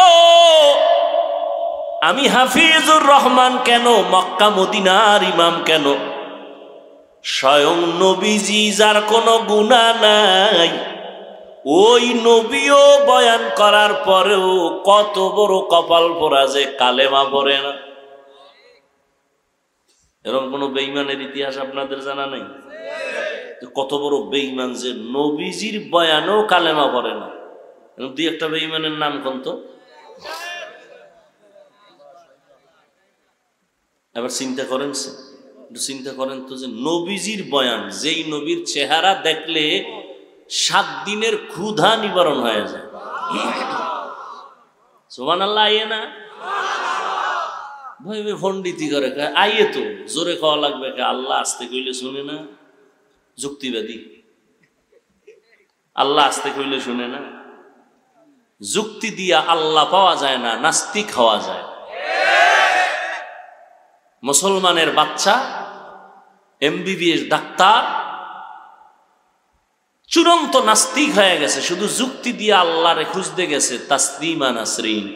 আমি হাফিজুর রহমান কেন, মক্কা মদিনার ইমাম কেন, স্বয়ং নবীজি যার কোনো গুনাহ নাই, ওই নবীও বয়ান করার পরেও কত বড় কপাল পোড়া যে কালেমা পড়ে না। এরকম কোন বেঈমানের ইতিহাস আপনাদের জানা নাই? কত বড় বেঈমান যে নবীজির বয়ানেও কালেমা পড়ে না। দুই একটা বেঈমানের নাম কোন তো? এবার চিন্তা করেন তো যে নবীজির বয়ান, যেই নবীর চেহারা দেখলে 7 দিনের ক্ষুধা নিবারণ হয়ে যায়। সুবহানাল্লাহ। আইয়ে না ভাই ফন্ডিতি করে, আইয়ে তো জোরে খাওয়া লাগবে, আল্লাহ আসতে কইলে শুনে না, যুক্তিবাদী। আল্লাহ আসতে কইলে শুনে না, যুক্তি দিয়া আল্লাহ পাওয়া যায় না, নাস্তিক হওয়া যায়। মুসলমানের বাচ্চা MBBS ডাক্তার চূড়ান্ত নাস্তিক হয়ে গেছে, শুধু যুক্তি দিয়ে আল্লাহরে খুঁজতে গেছে। তাসলিমা নাসরিন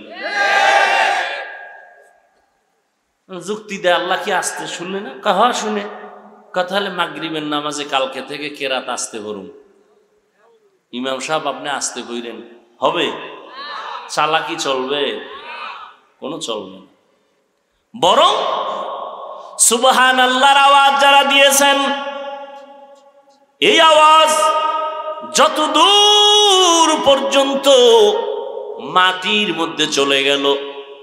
যুক্তি দেয়, আল্লাহ কি আসতে শুনে না? কাহা শুনে, কথা হলে মাগরিবের নামাজে কালকে থেকে কেরাত আসতে করুন। ইমাম সাহেব আপনি আসতে কইরেন, হবে? চালাকি চলবে? কোনো চলবে না। বরং সুবহানাল্লাহর আওয়াজ যারা দিয়েছেন, এই আওয়াজ যত দূর পর্যন্ত মাটির মধ্যে চলে গেল,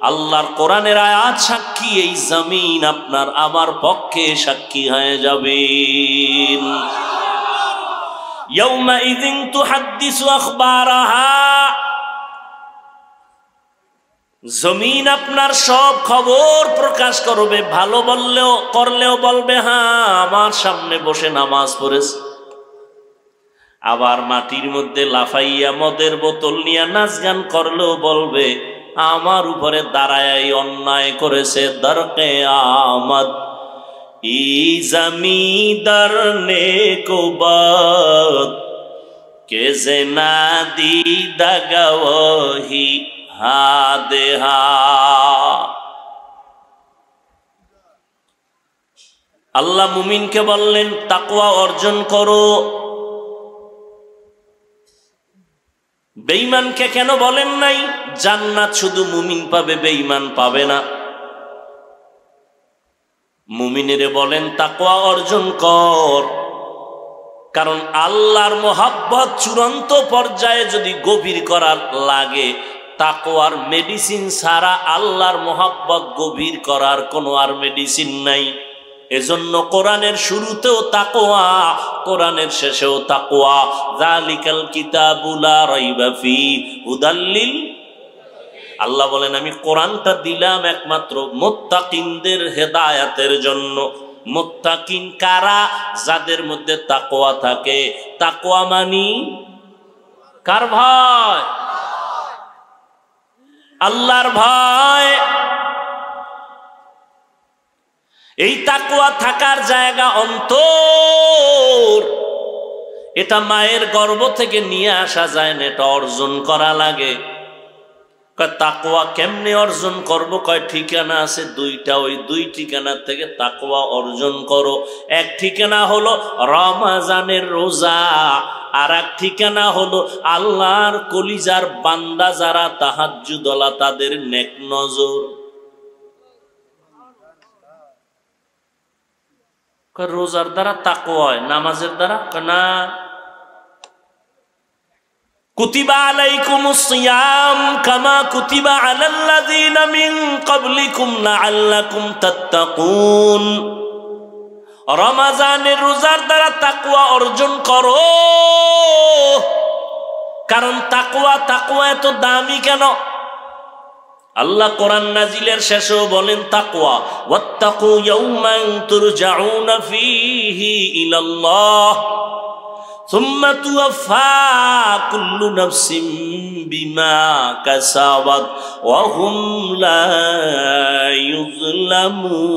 আল্লাহর কোরআনের আয়াত সাক্ষী, এই জমিন আপনার আমার পক্ষে সাক্ষী হয়ে যাবে। ইয়াউমাইযিন তুহাদ্দিসু আখবারাহা, জমিন আপনার সব খবর প্রকাশ করবে। ভালো করলেও বলবে হ্যাঁ আমার সামনে বসে নামাজ পড়েছে। আবার মাটির মধ্যে লাফাইয়া মদের বোতল নিয়ে নাচ গান করলেও বলবে আমার উপরে দাঁড়ায় অন্যায় করেছে। দরকে আমদ ই জমিদার নেকো বাদ কে জেনা দি দাগাওহি হা দেহা। আল্লাহ মুমিনকে বললেন তাকওয়া অর্জন করো। বেঈমানকে কেন বলেন নাই? জান্নাত শুধু মুমিন পাবে, বেঈমান পাবে না। মুমিনেরে বলেন তাকওয়া অর্জন কর, কারণ আল্লাহর মোহাব্বত চূড়ান্ত পর্যায়ে যদি গভীর করার লাগে, তাকওয়ার মেডিসিন ছাড়া আল্লাহর মোহাব্বত গভীর করার কোনো আর মেডিসিন নাই। এজন্য কোরআনের শুরুতেও তাকওয়া, কোরআনের শেষেও তাকওয়া। যালিকাল কিতাবু লা রাইবা ফি হুদাল লিল। আল্লাহ বলেন আমি কোরআনটা দিলাম একমাত্র মুত্তাকিনদের হেদায়েতের জন্য। মুত্তাকিন কারা? যাদের মধ্যে তাকওয়া থাকে। তাকওয়া মানি কার ভয়? আল্লাহর ভয়। এই তাকওয়া থাকার জায়গা অন্তর। এটা মায়ের গর্ভ থেকে নিয়ে আসা যায় না, এটা অর্জন করা লাগে। তাকওয়া কেমনে অর্জন করব? কয় ঠিকানা আছে দুইটা, ওই 2 ঠিকানা থেকে তাকওয়া অর্জন করো। এক ঠিকানা হলো রমজানের রোজা, আর এক ঠিকানা হলো আল্লাহর কলিজার বান্দা যারা তাহাজ্জুদওয়ালা তাদের নেক নজর। রোজার দ্বারা তাকওয়া হয়, নামাজের দ্বারা না। কুতিবা আলাইকুমুস সিয়াম কামা কুতিবা আলাল্লাযীনা মিন ক্বাবলিকুম লাআল্লাকুম তাত্তাকুন। রমজানের রোজার দ্বারা তাকওয়া অর্জন করো। কারণ তাকওয়া এত দামি কেন? আল্লাহ কোরআন নাজিলের শেষেও বলেন তাকওয়া, ওয়াত্তাকু ইয়াওমান তুরজাউনা ফীহি ইলাল্লাহ সুম্মা তুওয়াফা কুল্লু নাফসিন বিমা কাসাবাত ওয়া হুম লা ইউযলামুন।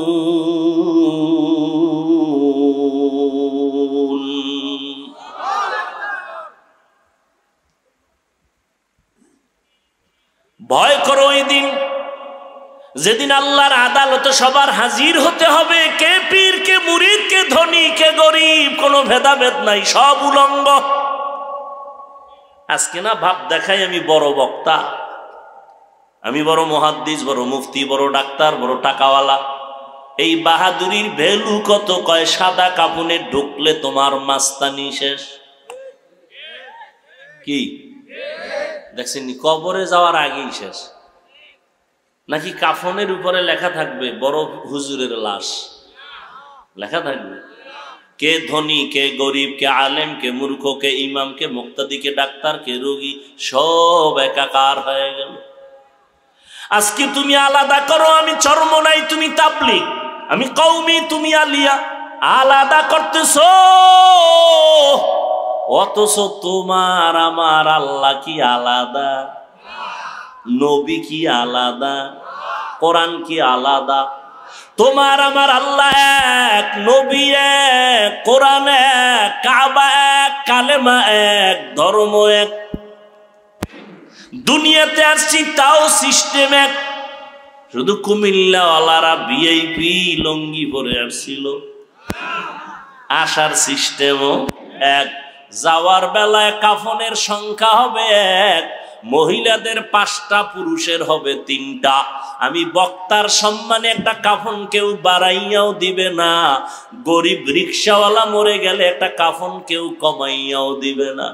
ভয় করো ওই দিন যেদিন আল্লাহর আদালতে সবার হাজির হতে হবে। কে পীর, কে মুরিদ, কে ধনী, কে গরিব, কোনো ভেদাভেদ নাই, সব উলঙ্গ। আজকে না ভাব দেখাই আমি বড় বক্তা, আমি বড় মুহাদ্দিস, বড় মুফতি, বড় ডাক্তার, বড় টাকাওয়ালা। এই বাহাদুরির ভ্যালু কত? কয় সাদা কাফনে ঢুকলে তোমার মাস্তানি শেষ। কি দেখছেন? কবরে যাওয়ার আগেই শেষ। নাকি কাফনের উপরে লেখা থাকবে বড় হুজুরের লাশ? লেখা থাকবে কে ধনী, কে গরিব, কে আলেম, কে মূর্খ, কে ইমাম, কে মুক্তাদি, কে ডাক্তার, কে রোগী, সব একাকার হয়ে গেল। আজকে তুমি আলাদা করো, আমি চরমনাই, তুমি তাবলীগ, আমি কওমি, তুমি আলিয়া, আলাদা করতেছো। অথচ তোমার আমার আল্লাহ কি আলাদা? নবী কি আলাদা? কোরআন কি আলাদা? তোমার আমার আল্লাহ এক, নবী এক, কোরআন এক, কাবা এক, কালেমা এক, ধর্ম এক। দুনিয়াতে আসছি তাও সিস্টেম এক। শুধু কুমিল্লাওয়ালারা ভিআইপি লঙ্গি পরে আসছিল, আসার সিস্টেমও এক। যাওয়ার বেলায় কাফনের সংখ্যা হবে এক, মহিলাদের 5টা, পুরুষের হবে 3টা। আমি বক্তার সম্মানে একটা কাফন কেউ বাড়াইয়াও দিবে না। গরিব রিক্সাওয়ালা মরে গেলে একটা কাফন কেউ কমাইয়াও দিবে না।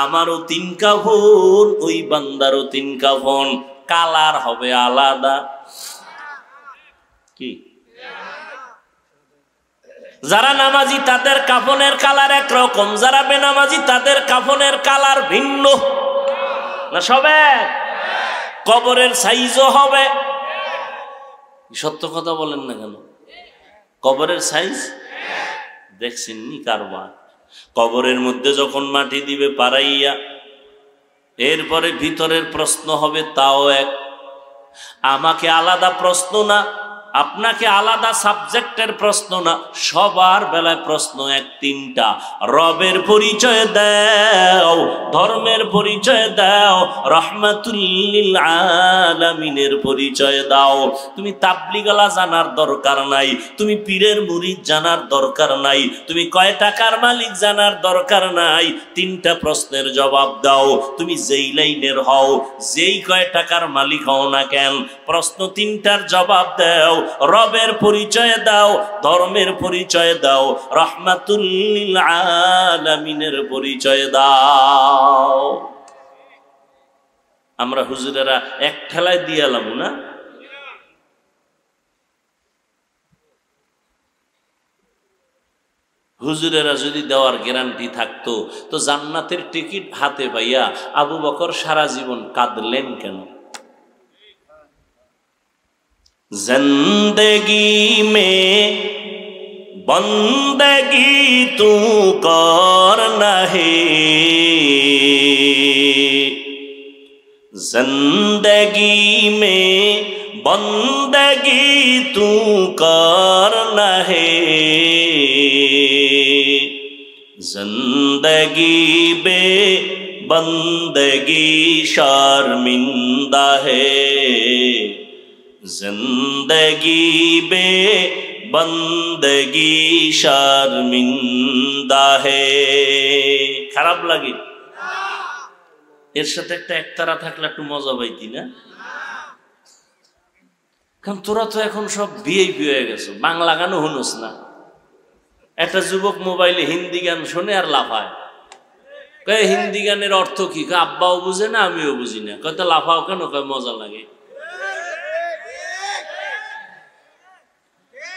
আমারও 3 কাফন, ওই বান্দারও 3 কাফন, কালার হবে আলাদা। কি? যারা নামাজি তাদের কাফনের কালার একরকম, যারা বেনামাজি তাদের কাফনের কালার ভিন্ন। না সব এক? কবরের সাইজও হবে। সত্য কথা বলেন না কেন? কবরের সাইজ দেখছেন নি কারবার? কবরের মধ্যে যখন মাটি দিবে পাড়াইয়া, এরপরে ভিতরের প্রশ্ন হবে তাও এক। আমাকে আলাদা প্রশ্ন না, আপনাকে আলাদা সাবজেক্টের প্রশ্ন না, সবার বেলায় প্রশ্ন এক 3টা। রবের পরিচয় দাও, ধর্মের পরিচয় দাও, রাহমাতুল লিল আলামিনের পরিচয় দাও। তুমি তাবলীগওয়ালা জানার দরকার নাই, তুমি পীরের মুরিদ জানার দরকার নাই, তুমি কয় টাকার মালিক জানার দরকার নাই। 3টা প্রশ্নের জবাব দাও। তুমি যেই লাইনের হও, যেই কয় টাকার মালিক হও না কেন, প্রশ্ন 3টার জবাব দাও। রবের পরিচয় দাও, ধর্মের পরিচয় দাও, রাহমাতুল লিল আলামিনের পরিচয় দাও। আমরা হুজুরেরা এক ঠেলায় দিয়ে এলাম না? হুজুরেরা যদি দেওয়ার গ্যারান্টি থাকতো তো জান্নাতের টিকিট হাতে পাইয়া আবু বকর সারা জীবন কাঁদলেন কেন? जिंदगी में बंदगी तू करना है, जिंदगी में बंदगी तू करना है, जिंदगी बे बंदगी शर्मिंदा है, जिंदगी बे बंदगी शर्मिंदा है। খারাপ লাগে? এর সাথে একটা একতারা থাকলে একটু মজা পাইতি না? কারণ তোরা তো এখন সব ভিআইপি হয়ে গেছো, বাংলা গানও শুনোস না। একটা যুবক মোবাইলে হিন্দি গান শুনে আর লাফায়, কয় হিন্দি গানের অর্থ কি? আব্বাও বুঝে না, আমিও বুঝি না। কয় তো লাফাও কেন? কয় মজা লাগে।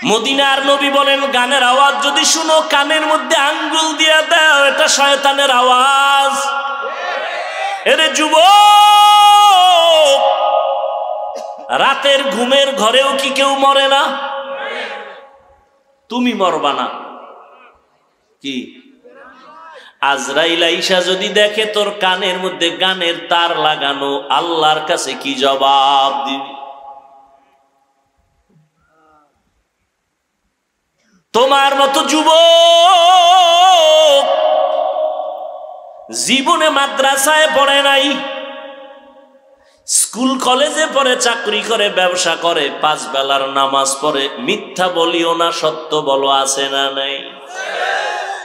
মদিনার নবী বলেন, গানের আওয়াজ যদি শুনো কানের মধ্যে আঙ্গুল দিয়ে দাও, এটা শয়তানের আওয়াজ। এরে যুবক, রাতের ঘুমের ঘরেও কি কেউ মরে না? তুমি মরবা না কি? আজরাইল আইসা যদি দেখে তোর কানের মধ্যে গানের তার লাগানো, আল্লাহর কাছে কি জবাব দিবি? তোমার মতো যুবক জীবনে মাদ্রাসায় পড়ে নাই, স্কুল কলেজে পড়ে, চাকরি করে, ব্যবসা করে, 5 বেলার নামাজ পড়ে, মিথ্যা বলিও না, সত্য বলো, আছে না নাই?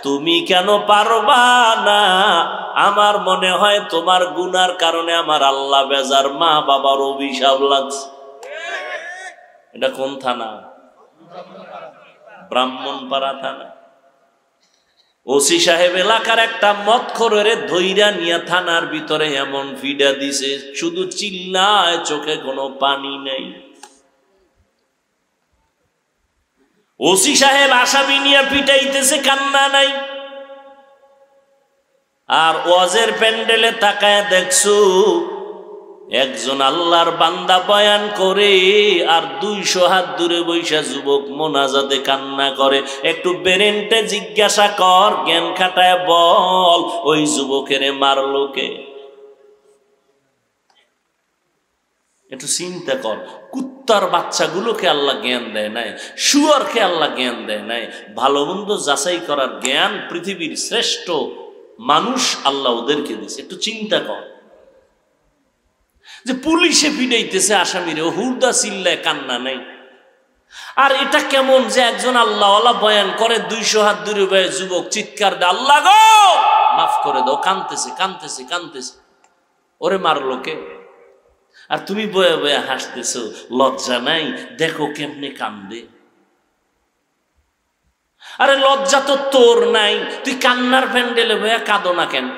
তুমি কেন পারবা না? আমার মনে হয় তোমার গুনার কারণে আমার আল্লাহ বেজার, মা বাবার অভিশাপ লাগছে। এটা কোন থানা? ব্রাহ্মণপাড়া থানা। ওসি সাহেব এলাকার একটা মদখোরের ধইরা নিয়ে থানার ভিতরে এমন ফিডা দিছে, শুধু চিল্লায়, চোখে কোনো পানি নেই। ওসি সাহেব আসামি নিয়ে পিটাইতেছে, কান্না নাই। আর ওয়াজের প্যান্ডেলে তাকায় দেখছো একজন আল্লাহর বান্দা বয়ান করে, আর 200 হাত দূরে বৈশা যুবক মোনাজাতে কান্না করে। একটু বেরেন্টে জিজ্ঞাসা কর, জ্ঞান খাটায় বল, ওই যুবকের মারলো কে? একটু চিন্তা কর। কুত্তার বাচ্চাগুলোকে আল্লাহ জ্ঞান দেয় নাই, শুয়োরকে আল্লাহ জ্ঞান দেয় নাই। ভালো মন্দ যাচাই করার জ্ঞান পৃথিবীর শ্রেষ্ঠ মানুষ আল্লাহ ওদেরকে দিয়েছে। একটু চিন্তা কর যে পুলিশে পিটাইতেছে আসামিরে, হুরদা চিল্লায়, কান্না নাই। আর এটা কেমন যে একজন আল্লাহওয়ালা বয়ান করে, 200 হাত দূরে বয়ে যুবক চিৎকার দেয়, আল্লাহ গো মাফ করে দাও, কাঁদতেছে কাঁদতেছে কাঁদতেছে, ওরে মারলো কে? আর তুমি বয়ে বয়ে হাসতেছো, লজ্জা নাই? দেখো কেমনে কান্দে। আরে লজ্জা তো তোর নাই, তুই কান্নার প্যান্ডেলে বয়ে কাঁদো না কেন?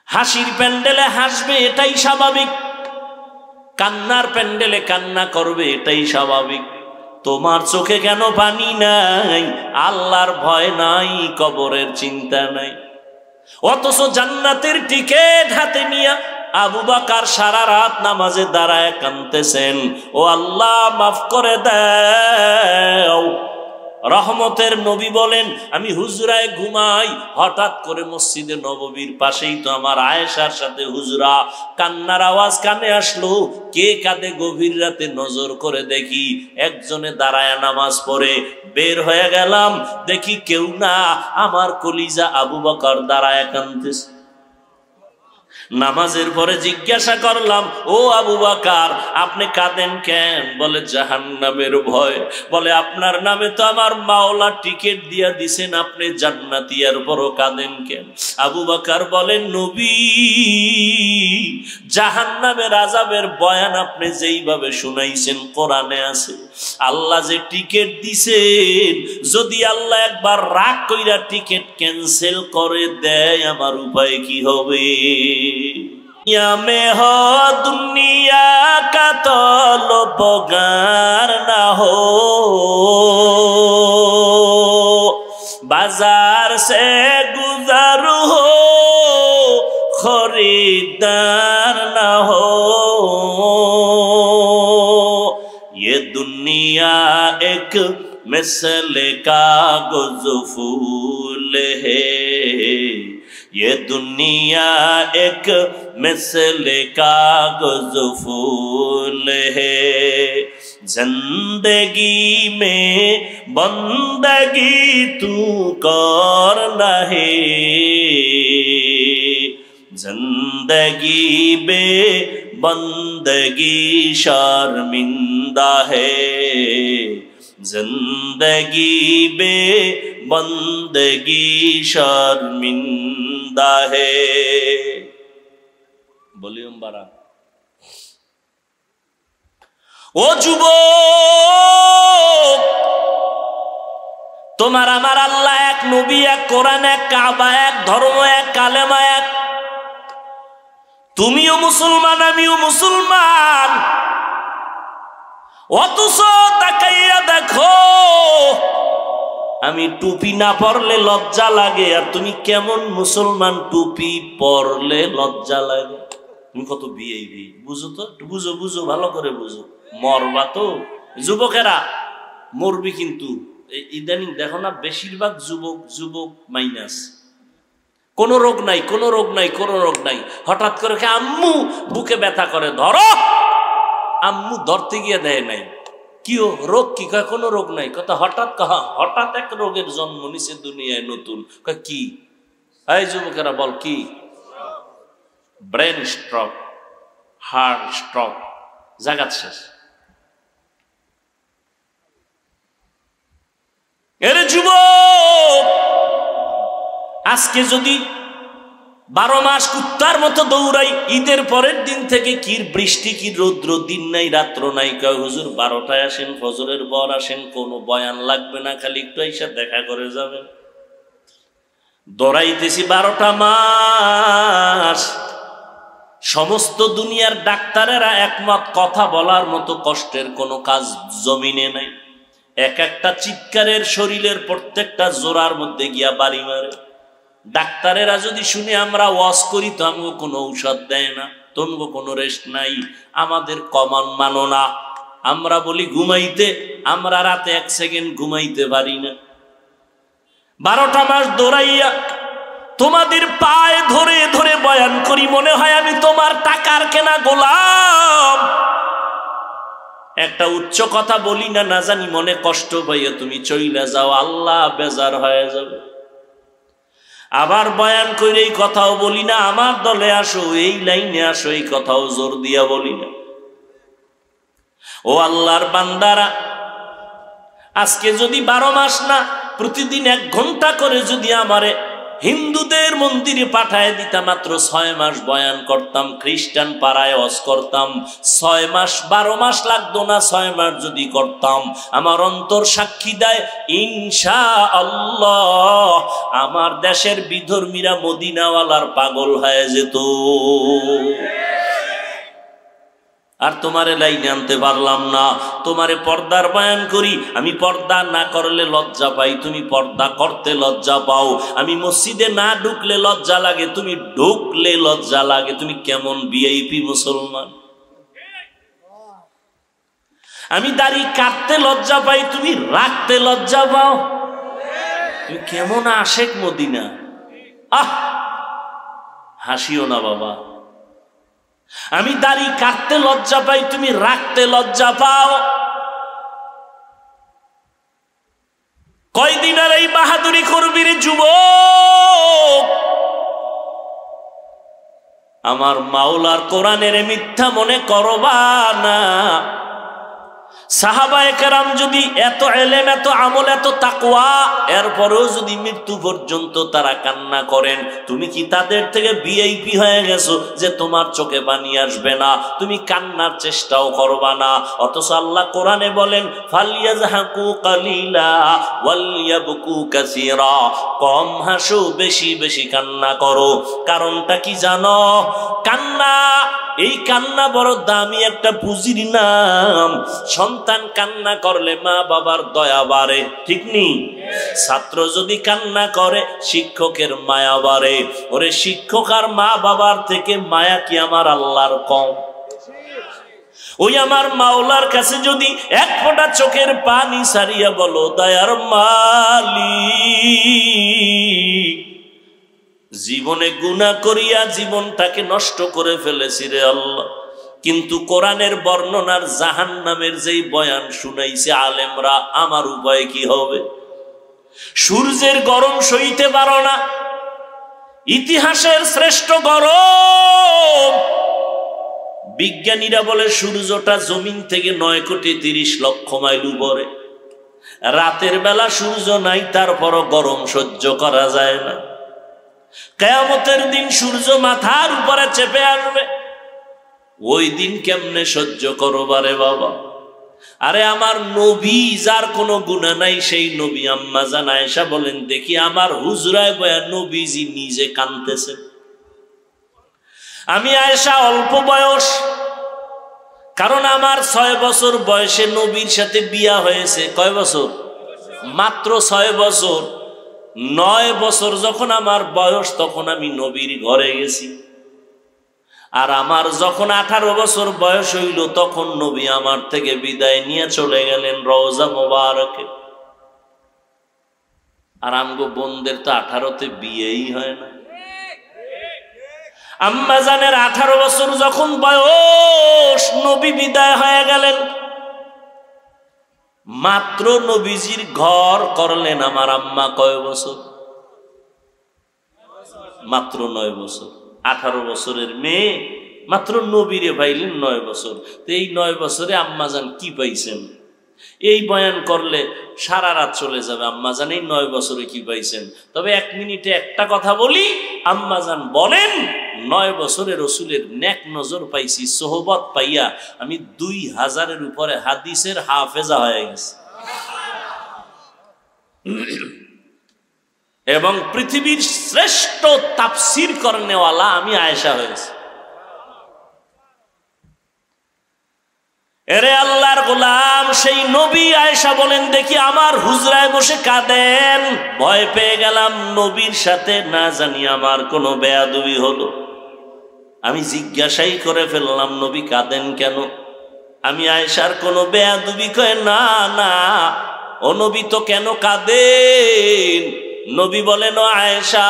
হাসির প্যান্ডেলে হাসবে, এটাই স্বাভাবিক। কান্নার প্যান্ডেলে কান্না করবে, এটাই স্বাভাবিক। তোমার চোখে কেন পানি নাই? আল্লাহর ভয় নাই, কবরের চিন্তা নাই। অথচ জান্নাতের টিকেট হাতে নিয়ে আবু বকর সারা রাত নামাজে দাঁড়ায় কাঁদতেছেন, ও আল্লাহ মাফ করে দাও। রহমতের নবী বলেন, আমি হুজরায় ঘুমাই, হঠাৎ করে মসজিদে নববীর পাশেই তো আমার আয়েশার সাথে হুজরা, কান্নার আওয়াজ কানে আসলো। কে কাঁদে গভীর রাতে নজর করে দেখি একজনে দাঁড়ায় নামাজ পড়ে। বের হয়ে গেলাম, দেখি কেউ না, আমার কলিজা আবু বকর দাঁড়ায় কাঁদতেছে। নামাজের পরে জিজ্ঞাসা করলাম, ও আবু বকর আপনি কাঁদেন কেন? বলে জাহান্নামের ভয়। বলে আপনার নামে তো আমার মাওলা টিকিট দিয়া দিছেন, আপনি জান্নাতি, এর পরও কাঁদেন কেন? আবু বকর বলেন, নবী জাহান্নামের আযাবের বয়ান আপনি যেইভাবে শুনাইছেন কোরআনে আছে। আল্লাহ যে টিকিট দিছেন, যদি আল্লাহ একবার রাগ কইরা টিকিট ক্যান্সেল করে দেয়, আমার উপায় কি হবে? दुनिया में हो दुनिया का तलब गार ना हो, बाजार से गुजर हो खरीदार ना हो। ये दुनिया एक मिसल कागज़ फूल है, ये दुनिया एक मिसल कागज़ फूल है। जिंदगी में बंदगी तू करना है, जिंदगी में बंदगी शर्मिंदा है, जिंदगी में बंदगी शर्मिंदा है। वॉल्यूम बढ़ा। ও যুবক, তোমার আমার আল্লাহ এক, নবী এক, কোরআন এক, কাবা এক, ধর্ম এক, কালেমা এক। তুমিও মুসলমান, আমিও মুসলমান, অথচ তাকাইয়া দেখো আমি টুপি না পরলে লজ্জা লাগে, আর তুমি কেমন মুসলমান টুপি পরলে লজ্জা লাগে? তুমি কত বিআইপি, বুঝো তো, একটু বুঝো, বুঝো, ভালো করে বুঝো, মরবা তো। যুবকেরা মরবি, কিন্তু ইদানিং দেখো না বেশিরভাগ যুবক মাইনাস। কোনো রোগ নাই, কোনো রোগ নাই, কোনো রোগ নাই। হঠাৎ করে আম্মু বুকে ব্যথা করে, ধরো। আম্মু ধরতে গিয়ে দেয় নাই। কি রোগ? কি কয় কোনো রোগ নাই। কথা হঠাৎ এক রোগের জন্ম নিছে দুনিয়ায় নতুন। কয় কি? এই যুবকেরা বল কি? ব্রেন স্ট্রোক, হার্ট স্ট্রোক, জাগাত শেষ। এর যুবক, আজকে যদি 12 মাস কুত্তার মতো দৌড়াই, ঈদের পরের দিন থেকে কি বৃষ্টি, কি রৌদ্র, দিন নাই রাত্র নাই, কয় হুজুর 12টায় আসেন, ফজরের পর আসেন, কোনো বয়ান লাগবে না, খালি একটু এসে দেখা করে যাবেন। দৌড়াইতেছি 12টা মাস। সমস্ত দুনিয়ার ডাক্তারেরা একমত, কথা বলার মতো কষ্টের কোনো কাজ জমিনে নাই। এক একটা চিৎকারের শরীরের প্রত্যেকটা জোড়ার মধ্যে গিয়া বাড়ি মারে। ডাক্তারেরা যদি শুনে আমরা ওয়াজ করি তো আমাকে কোনো ঔষধ দেয় না, তোমাকে কোনো রেস্ট নাই, আমাদের কমান মানো না। আমরা বলি ঘুমাইতে, আমরা রাতে 1 সেকেন্ড ঘুমাইতে পারি না। 12টা মাস দৌড়াইয়া তোমাদের পায়ে ধরে ধরে বয়ান করি, মনে হয় আমি তোমার টাকার কেনা গোলাম। একটা উচ্চ কথা বলি না, না জানি মনে কষ্ট পাইয়া তুমি চইলা যাও, আল্লাহ বেজার হয়ে যাবে। আবার বয়ান করে এই কথাও বলি না, আমার দলে আসো, এই লাইনে আসো, এই কথাও জোর দিয়া বলি না। ও আল্লাহর বান্দারা, আজকে যদি 12 মাস না, প্রতিদিন 1 ঘন্টা করে যদি আমারে হিন্দুদের মন্দিরে পাঠায় দিতা, মাত্র 6 মাস বয়ান করতাম, খ্রিস্টান পাড়ায় ওয়াজ করতাম, 6 মাস 12 মাস লাগতো না, 6 মাস যদি করতাম, আমার অন্তর সাক্ষী দেয় ইনশাআল্লাহ আমার দেশের বিধর্মীরা মদিনাওয়ালার পাগল হয়ে যেত। আর তোমারে লাইনে আনতে পারলাম না। তোমারে পর্দার বয়ান করি, আমি পর্দা না করলে লজ্জা পাই, তুমি পর্দা করতে লজ্জা পাও। আমি মসজিদে না ঢুকলে লজ্জা লাগে, তুমি ঢুকলে লজ্জা লাগে। তুমি কেমন ভিআইপি মুসলমান? আমি দাড়ি কাটতে লজ্জা পাই, তুমি রাখতে লজ্জা পাও। তুমি কেমন আশেক মদিনা। হাসিও না বাবা। আমি দাড়ি কাটতে লজ্জা পাই, তুমি রাখতে লজ্জা পাও। কয়দিন আর এই বাহাদুরি করবি রে যুবক? আমার মাওলার কোরআনের মিথ্যা মনে করবা না। সাহাবায়ে কেরাম যদি এত ইলম, এত আমল, এত তাকওয়া, এরপরেও যদি মৃত্যু পর্যন্ত তারা কান্না করেন, তুমি কি তাদের থেকে ভিআইপি হয়ে গেছো যে তোমার চোখে পানি আসবে না, তুমি কান্নার চেষ্টাও করবা না? অথচ আল্লাহ কোরআনে বলেন ফালিয়াজহাকু কালিলা ওয়ালিয়াবকু কাসীরা, কম হাসো, বেশি বেশি কান্না করো। কারণটা কি জানো? কান্না, এই কান্না বড় দামি একটা পুঁজির নাম। সন্তান কান্না করলে মা বাবার দয়া বাড়ে, ঠিক নেই? ছাত্র যদি কান্না করে শিক্ষকের মায়া বাড়ে। ওরে শিক্ষক আর মা বাবার থেকে মায়া কি আমার আল্লাহর কম? ওই আমার মাওলার কাছে যদি 1 ফোঁটা চোখের পানি সারিয়া বলো, দয়ার মালিক, জীবনে গুনাহ করিয়া জীবনটাকে নষ্ট করে ফেলেছি রে আল্লাহ, কিন্তু কোরআনের বর্ণনার জাহান্নামের যেই বয়ান শুনাইছে আলেমরা, আমার উপায় কি হবে? সূর্যের গরম সইতে পারো না, ইতিহাসের শ্রেষ্ঠ গরম। বিজ্ঞানীরা বলে সূর্যটা জমিন থেকে 9,30,00,000 মাইল উপরে। রাতের বেলা সূর্য নাই, তারপরও গরম সহ্য করা যায় না। কিয়ামতের দিন সূর্য মাথার উপরে চেপে আসবে, ওই দিন কেমনে সহ্য করবা রে বাবা? আরে আমার নবী, যার কোনো গুনাহ নাই, সেই নবী আম্মা জান আয়েশা বলেন, দেখি আমার হুজরায় বয়া নবীজি নিজে কাঁদতেছে। আমি আয়েশা অল্প বয়স, কারণ আমার 6 বছর বয়সে নবীর সাথে বিয়া হয়েছে। কয় বছর? মাত্র 6 বছর। 9 বছর যখন আমার বয়স, তখন আমি নবীর ঘরে গেছি। আর আমার যখন 18 বছর বয়স হইল তখন নবী আমার থেকে বিদায় নিয়ে চলে গেলেন রওজা মোবারকে। আর আমগো বোনদের তো 18তে বিয়েই হয় না। আম্মা জানের 18 বছর যখন বয়স নবী বিদায় হয়ে গেলেন, মাত্র নবীজির ঘর করলেন আমার আম্মা কয় বছর? মাত্র 9 বছর। 18 বছরের মেয়ে মাত্র নবীরে পাইলেন 9 বছর। তো এই 9 বছরে আম্মাজান কি পাইছেন? এই বয়ান করলে সারা রাত চলে যাবে। আম্মাজান এই 9 বছরে কি পাইছেন? তবে 1 মিনিটে একটা কথা বলি। আম্মাজান বলেন 9 বছরে রসুলের নেক নজর পাইছি, সোহবত পাইয়া আমি 2000-এর উপরে হাদিসের হাফেজা হয়ে গেছি এবং পৃথিবীর শ্রেষ্ঠ তাফসীর করনেওয়ালা আমি আয়েশা হয়েছি। এরে আল্লাহর গোলাম, সেই নবী আয়েশা বলেন দেখি আমার হুজরায় বসে কাঁদেন। ভয় পেয়ে গেলাম নবীর সাথে না জানি আমার কোনো বেয়াদবি হলো। আমি জিজ্ঞাসাই করে ফেললাম নবী কাঁদেন কেন? আমি আয়েশার কোনো বেয়াদবি কয় না না, ও নবী তো কেন কাঁদেন? নবী বলেন ও আয়েশা,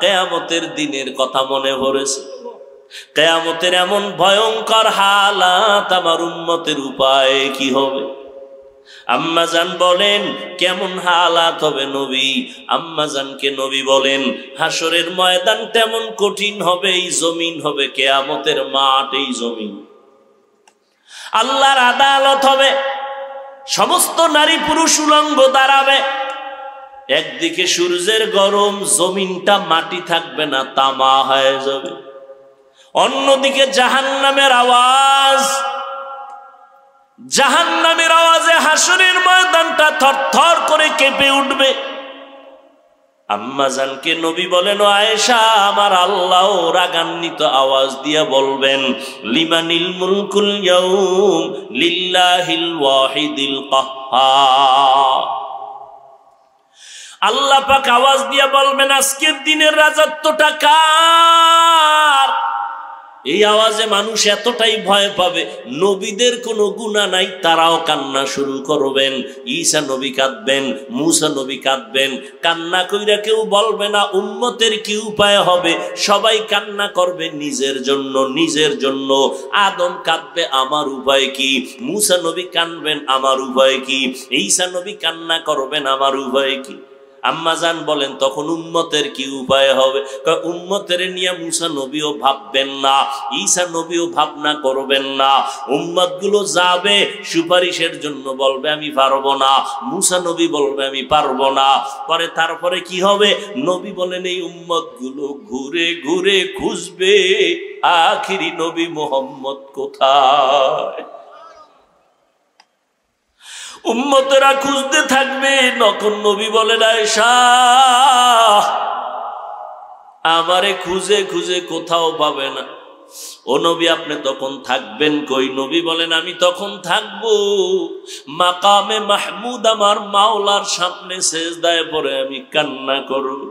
কিয়ামতের দিনের কথা মনে পড়েছে। কিয়ামতের এমন ভয়ঙ্কর হালাত, আমার উম্মতের উপায় কি হবে? আম্মাজান বলেন কেমন হালাত হবে নবী? আম্মাজানকে নবী বলেন হাসরের ময়দান তেমন কঠিন হবে, এই জমিন হবে কিয়ামতের মাঠ। এই জমিন আল্লাহর আদালত হবে, সমস্ত নারী পুরুষ উলঙ্গ দাঁড়াবে। একদিকে সূর্যের গরম, জমিনটা মাটি থাকবে না, তামা হয়ে যাবে। অন্যদিকে জাহান্নামের আওয়াজ, জাহান্নামের আওয়াজে হাসরের ময়দানটা থরথর করে কেঁপে উঠবে। আম্মাজানকে নবী বলেন ও আয়েশা, আমার আল্লাহ রাগান্বিত আওয়াজ দিয়া বলবেন লিমানিল মুলকুল ইয়াউম লিল্লাহিল ওয়াহিদিল কাহ্হার। আল্লাহ পাক আওয়াজ দিয়া বলবেন আজকের দিনের রাজত্বটা কার? এই আওয়াজে মানুষ এতটাই ভয় পাবে, নবীদের কোনো গুনাহ নাই তারাও কান্না শুরু করবেন। ঈসা নবী কাঁদবেন, মুসা নবী কাঁদবেন। কান্না কইরা কেউ বলবে না উম্মতের কি উপায় হবে, সবাই কান্না করবে নিজের জন্য, নিজের জন্য। আদম কাঁদবে আমার উপায় কি, মুসা নবী কাঁদবেন আমার উপায় কি, ঈসা নবী কান্না করবেন আমার উপায় কি। আম্মাজান বলেন তখন উম্মতের কি উপায় হবে? উম্মতের নিয়ে মুসা নবীও ভাববেন না, ঈসা নবীও ভাবনা করবেন না। উম্মত গুলো যাবে সুপারিশের জন্য, বলবে আমি পারবো না। মুসা নবী বলবে আমি পারবো না। পরে তারপরে কি হবে? নবী বলেন এই উম্মত গুলো ঘুরে ঘুরে খুঁজবে আখিরি নবী মুহাম্মদ কোথায়। উম্মতেরা খুঁজতে থাকবে। নখন নবী বলেন আয়েশা আমারে খুঁজে খুঁজে কোথাও পাবে না। ও নবী আপনি তখন থাকবেন কই? নবী বলেন আমি তখন থাকবো মাকামে মাহমুদ, আমার মাওলার সামনে সেজদায় পড়ে আমি কান্না করব।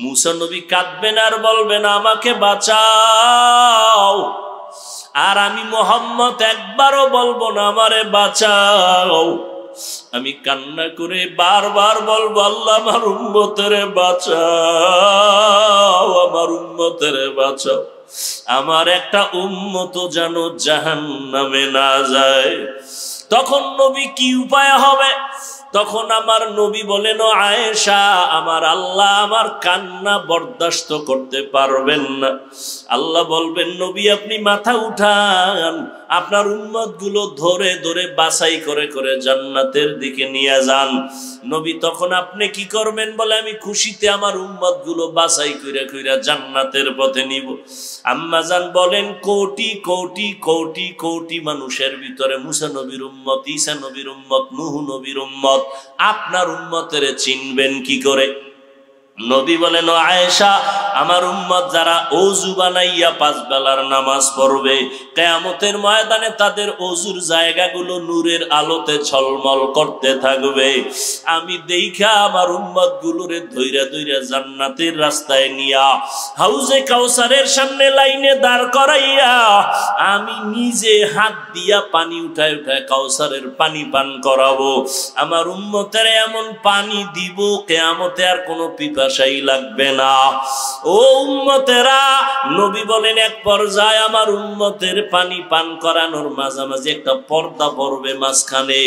মুসা নবী কাঁদবেন আর বলবেন আমাকে বাঁচাও। আর আমি মুহাম্মদ একবারও বলবো না আমারে বাঁচাও। আমি কান্না করে বারবার বলবো আল্লাহ আমার উম্মতেরে বাঁচাও, আমার উম্মতেরে বাঁচাও। আমার একটা উম্মত যেন জাহান্নামে না যায়। তখন নবী কি উপায় হবে? তখন আমার নবী বলেন ও আয়েশা আমার আল্লাহ আমার কান্না বরদাস্ত করতে পারবেন না। আল্লাহ বলবেন নবী আপনি মাথা উঠান, আপনার উম্মত গুলো ধরে ধরে বাছাই করে করে জান্নাতের দিকে নিয়ে যান। নবী তখন আপনি কি করবেন? বলে আমি খুশিতে আমার উম্মত গুলো বাছাই কইরা কইরা জান্নাতের পথে নিব। আম্মাজান বলেন কোটি কোটি কোটি কোটি মানুষের ভিতরে মুসা নবীর উম্মত, ঈসা নবীর উম্মত, নূহ নবীর উম্মত, আপনার উম্মতের চিনবেন কি করে? নবী বলেন ও আয়েশা আমার উম্মত যারা ওযু বানাইয়া 5 বেলার নামাজ পড়বে, কিয়ামতের ময়দানে তাদের ওযুর জায়গাগুলো নূরের আলোতে ঝলমল করতে থাকবে। আমি দেখা আমার উম্মত গুলোরে ধইরা ধইরা জান্নাতের রাস্তায় নিয়া হাউজে কাউসারের সামনে লাইনে দাঁড় করাইয়া আমি নিজে হাত দিয়া পানি উঠায় উঠায় কাউসারের পানি পান করাবো। আমার উম্মতের এমন পানি দিব কিয়ামতে আর কোনো পিপাসাই লাগবে না। ও উম্মতেরা, নবী বলেন এক পর্যায়ে আমার উম্মতের পানি পান করানোর মাঝামাঝি একটা পর্দা পড়বে মাঝখানে।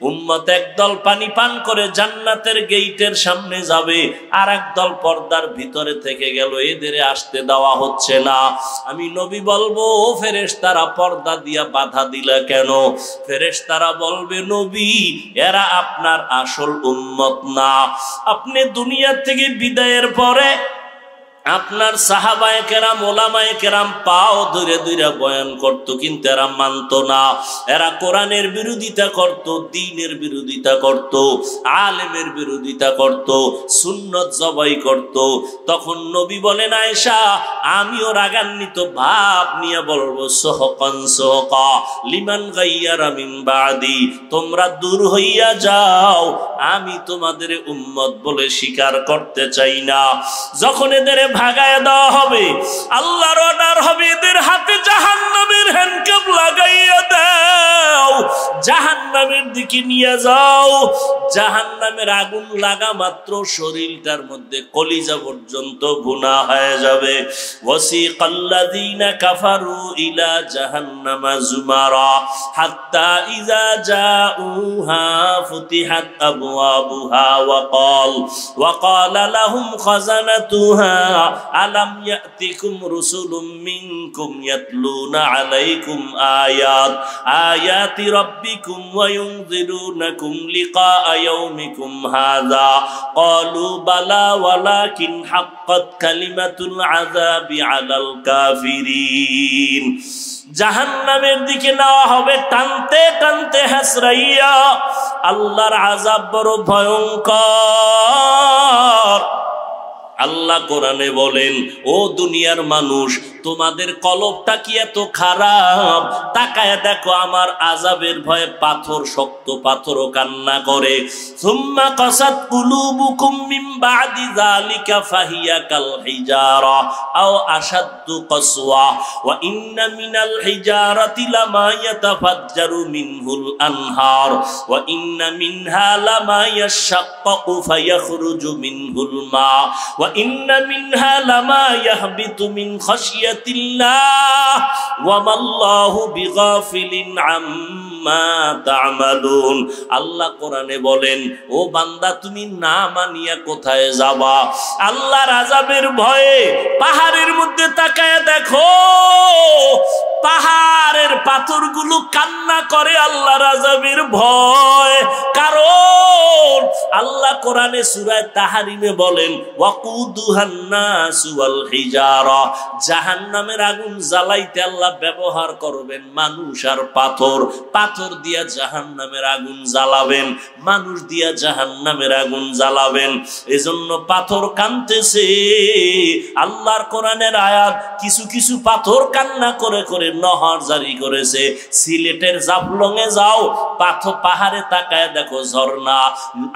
উম্মত একদল পানি পান করে জান্নাতের গেইটের সামনে যাবে, আর একদল পর্দার ভিতরে থেকে গেল, এদের আসতে দেওয়া হচ্ছে না। আমি নবী বলবো, ও ফেরেশতারা পর্দা দিয়া বাধা দিলা কেন? ফেরেশতারা বলবে, নবী এরা আপনার আসল উম্মত না। আপনি দুনিয়া থেকে বিদায়ের পরে আপনার সাহাবায়ে কেরাম ওলামায়ে কেরাম পাও ধরে ধরে বয়ান করত, কিন্তু এরা মানতো না। এরা কোরআনের বিরোধিতা করত, দ্বীনের বিরোধিতা করত, আলেমের বিরোধিতা করত, সুন্নত জবাই করত। তখন নবী বলেন, আয়েশা আমিও রাগান্বিত ভাব নিয়ে বলবো, সোহকান সোহকা লিমান গাইয়ারা মিন বাদি, তোমরা দূর হইয়া যাও, আমি তোমাদের উম্মত বলে স্বীকার করতে চাই না। যখন এদের ভাগায় দেওয়া হবে, আল্লাহর অর্ডার হবে, এদের হাতে জাহান্নামের হ্যান্ডকাপ লাগাইয়া দাও, জাহান্নামের দিকে নিয়ে যাও। জাহান্নামের আগুন লাগা মাত্র শরীরটার মধ্যে কলিজা পর্যন্ত ভুনা হয়ে যাবে। ওয়াসিকাল্লাযীনা কাফারু ইলা জাহান্নামা যুমারা হাত্তা ইযা জাউহা ফুতিহাত আবওয়াবুহা ওয়া ক্বালা লাহুম খাযানাতুহা আলাম ইয়াতিকুম রুসুলুম মিনকুম ইয়াতলুনা আলাইকুম আয়াতি রাব্বিকুম ওয়া ইউনযিরুনাকুম লিকা ইয়াউমিকুম হাযা ক্বালু বালা ওয়ালাকিন হাক্কাত কালিমাতুল আযাবি আলাল কাফিরিন। জাহান্নামের দিকে নেওয়া হবে টানতে টানতে হাসরাইয়া। আল্লাহর আযাব বড় ভয়ঙ্কর। আল্লাহ কোরআনে বলেন, ও দুনিয়ার মানুষ, তোমাদের কলবটা কি এত খারাপ? তাকায় দেখো, আমার আযাবের ভয়ে পাথর, শক্ত পাথরও কান্না করে। সুম্মা কাসাত কুলুবুকুম মিন বাদি যালিকা ফাহিয়া কাল হিজারা আও আশাদ্দু কসওয়া ওয়া ইন্না মিনাল হিজারাতি লামা ইয়াতাফাজ্জারু মিনহুল আনহার ওয়া ইন্না মিনহা লামা ইয়াশাক্কাকু ফায়াখরুজু মিনহুল মা ওয়া ইন্না মিনহা লামা ইয়াহবিতু মিন খাশিয়াতিল্লাহ ওয়া মাল্লাহু বিগাফিলিন আম্মা তা'মালুন। আল্লাহ কোরআনে বলেন, ও বান্দা, তুমি না মানিয়া কোথায় যাবা? আল্লাহর আযাবের ভয়ে পাহাড়ের মধ্যে তাকায় দেখো, পাহাড়ের পাথরগুলো কান্না করে আল্লাহর আযাবের ভয়। কারণ আল্লাহ কোরআনে সূরা তাহরিমে বলেন, ওয়াকুদুহান নাসু ওয়াল হিজারা, জাহান্নামের আগুন জ্বালাইতে আল্লাহ ব্যবহার করবেন মানুষ আর পাথর। পাথর দিয়া জাহান্নামের আগুন জ্বালাবেন, মানুষ দিয়া জাহান্নামের আগুন জ্বালাবেন। এজন্য পাথর কাঁদতেছে। আল্লাহর কোরআনের আয়াত, কিছু কিছু পাথর কান্না করে করে নহর জারি করেছে। সিলেটের জাফলংয়ে যাও, পাহাড়ে তাকায় দেখো ঝর্ণা।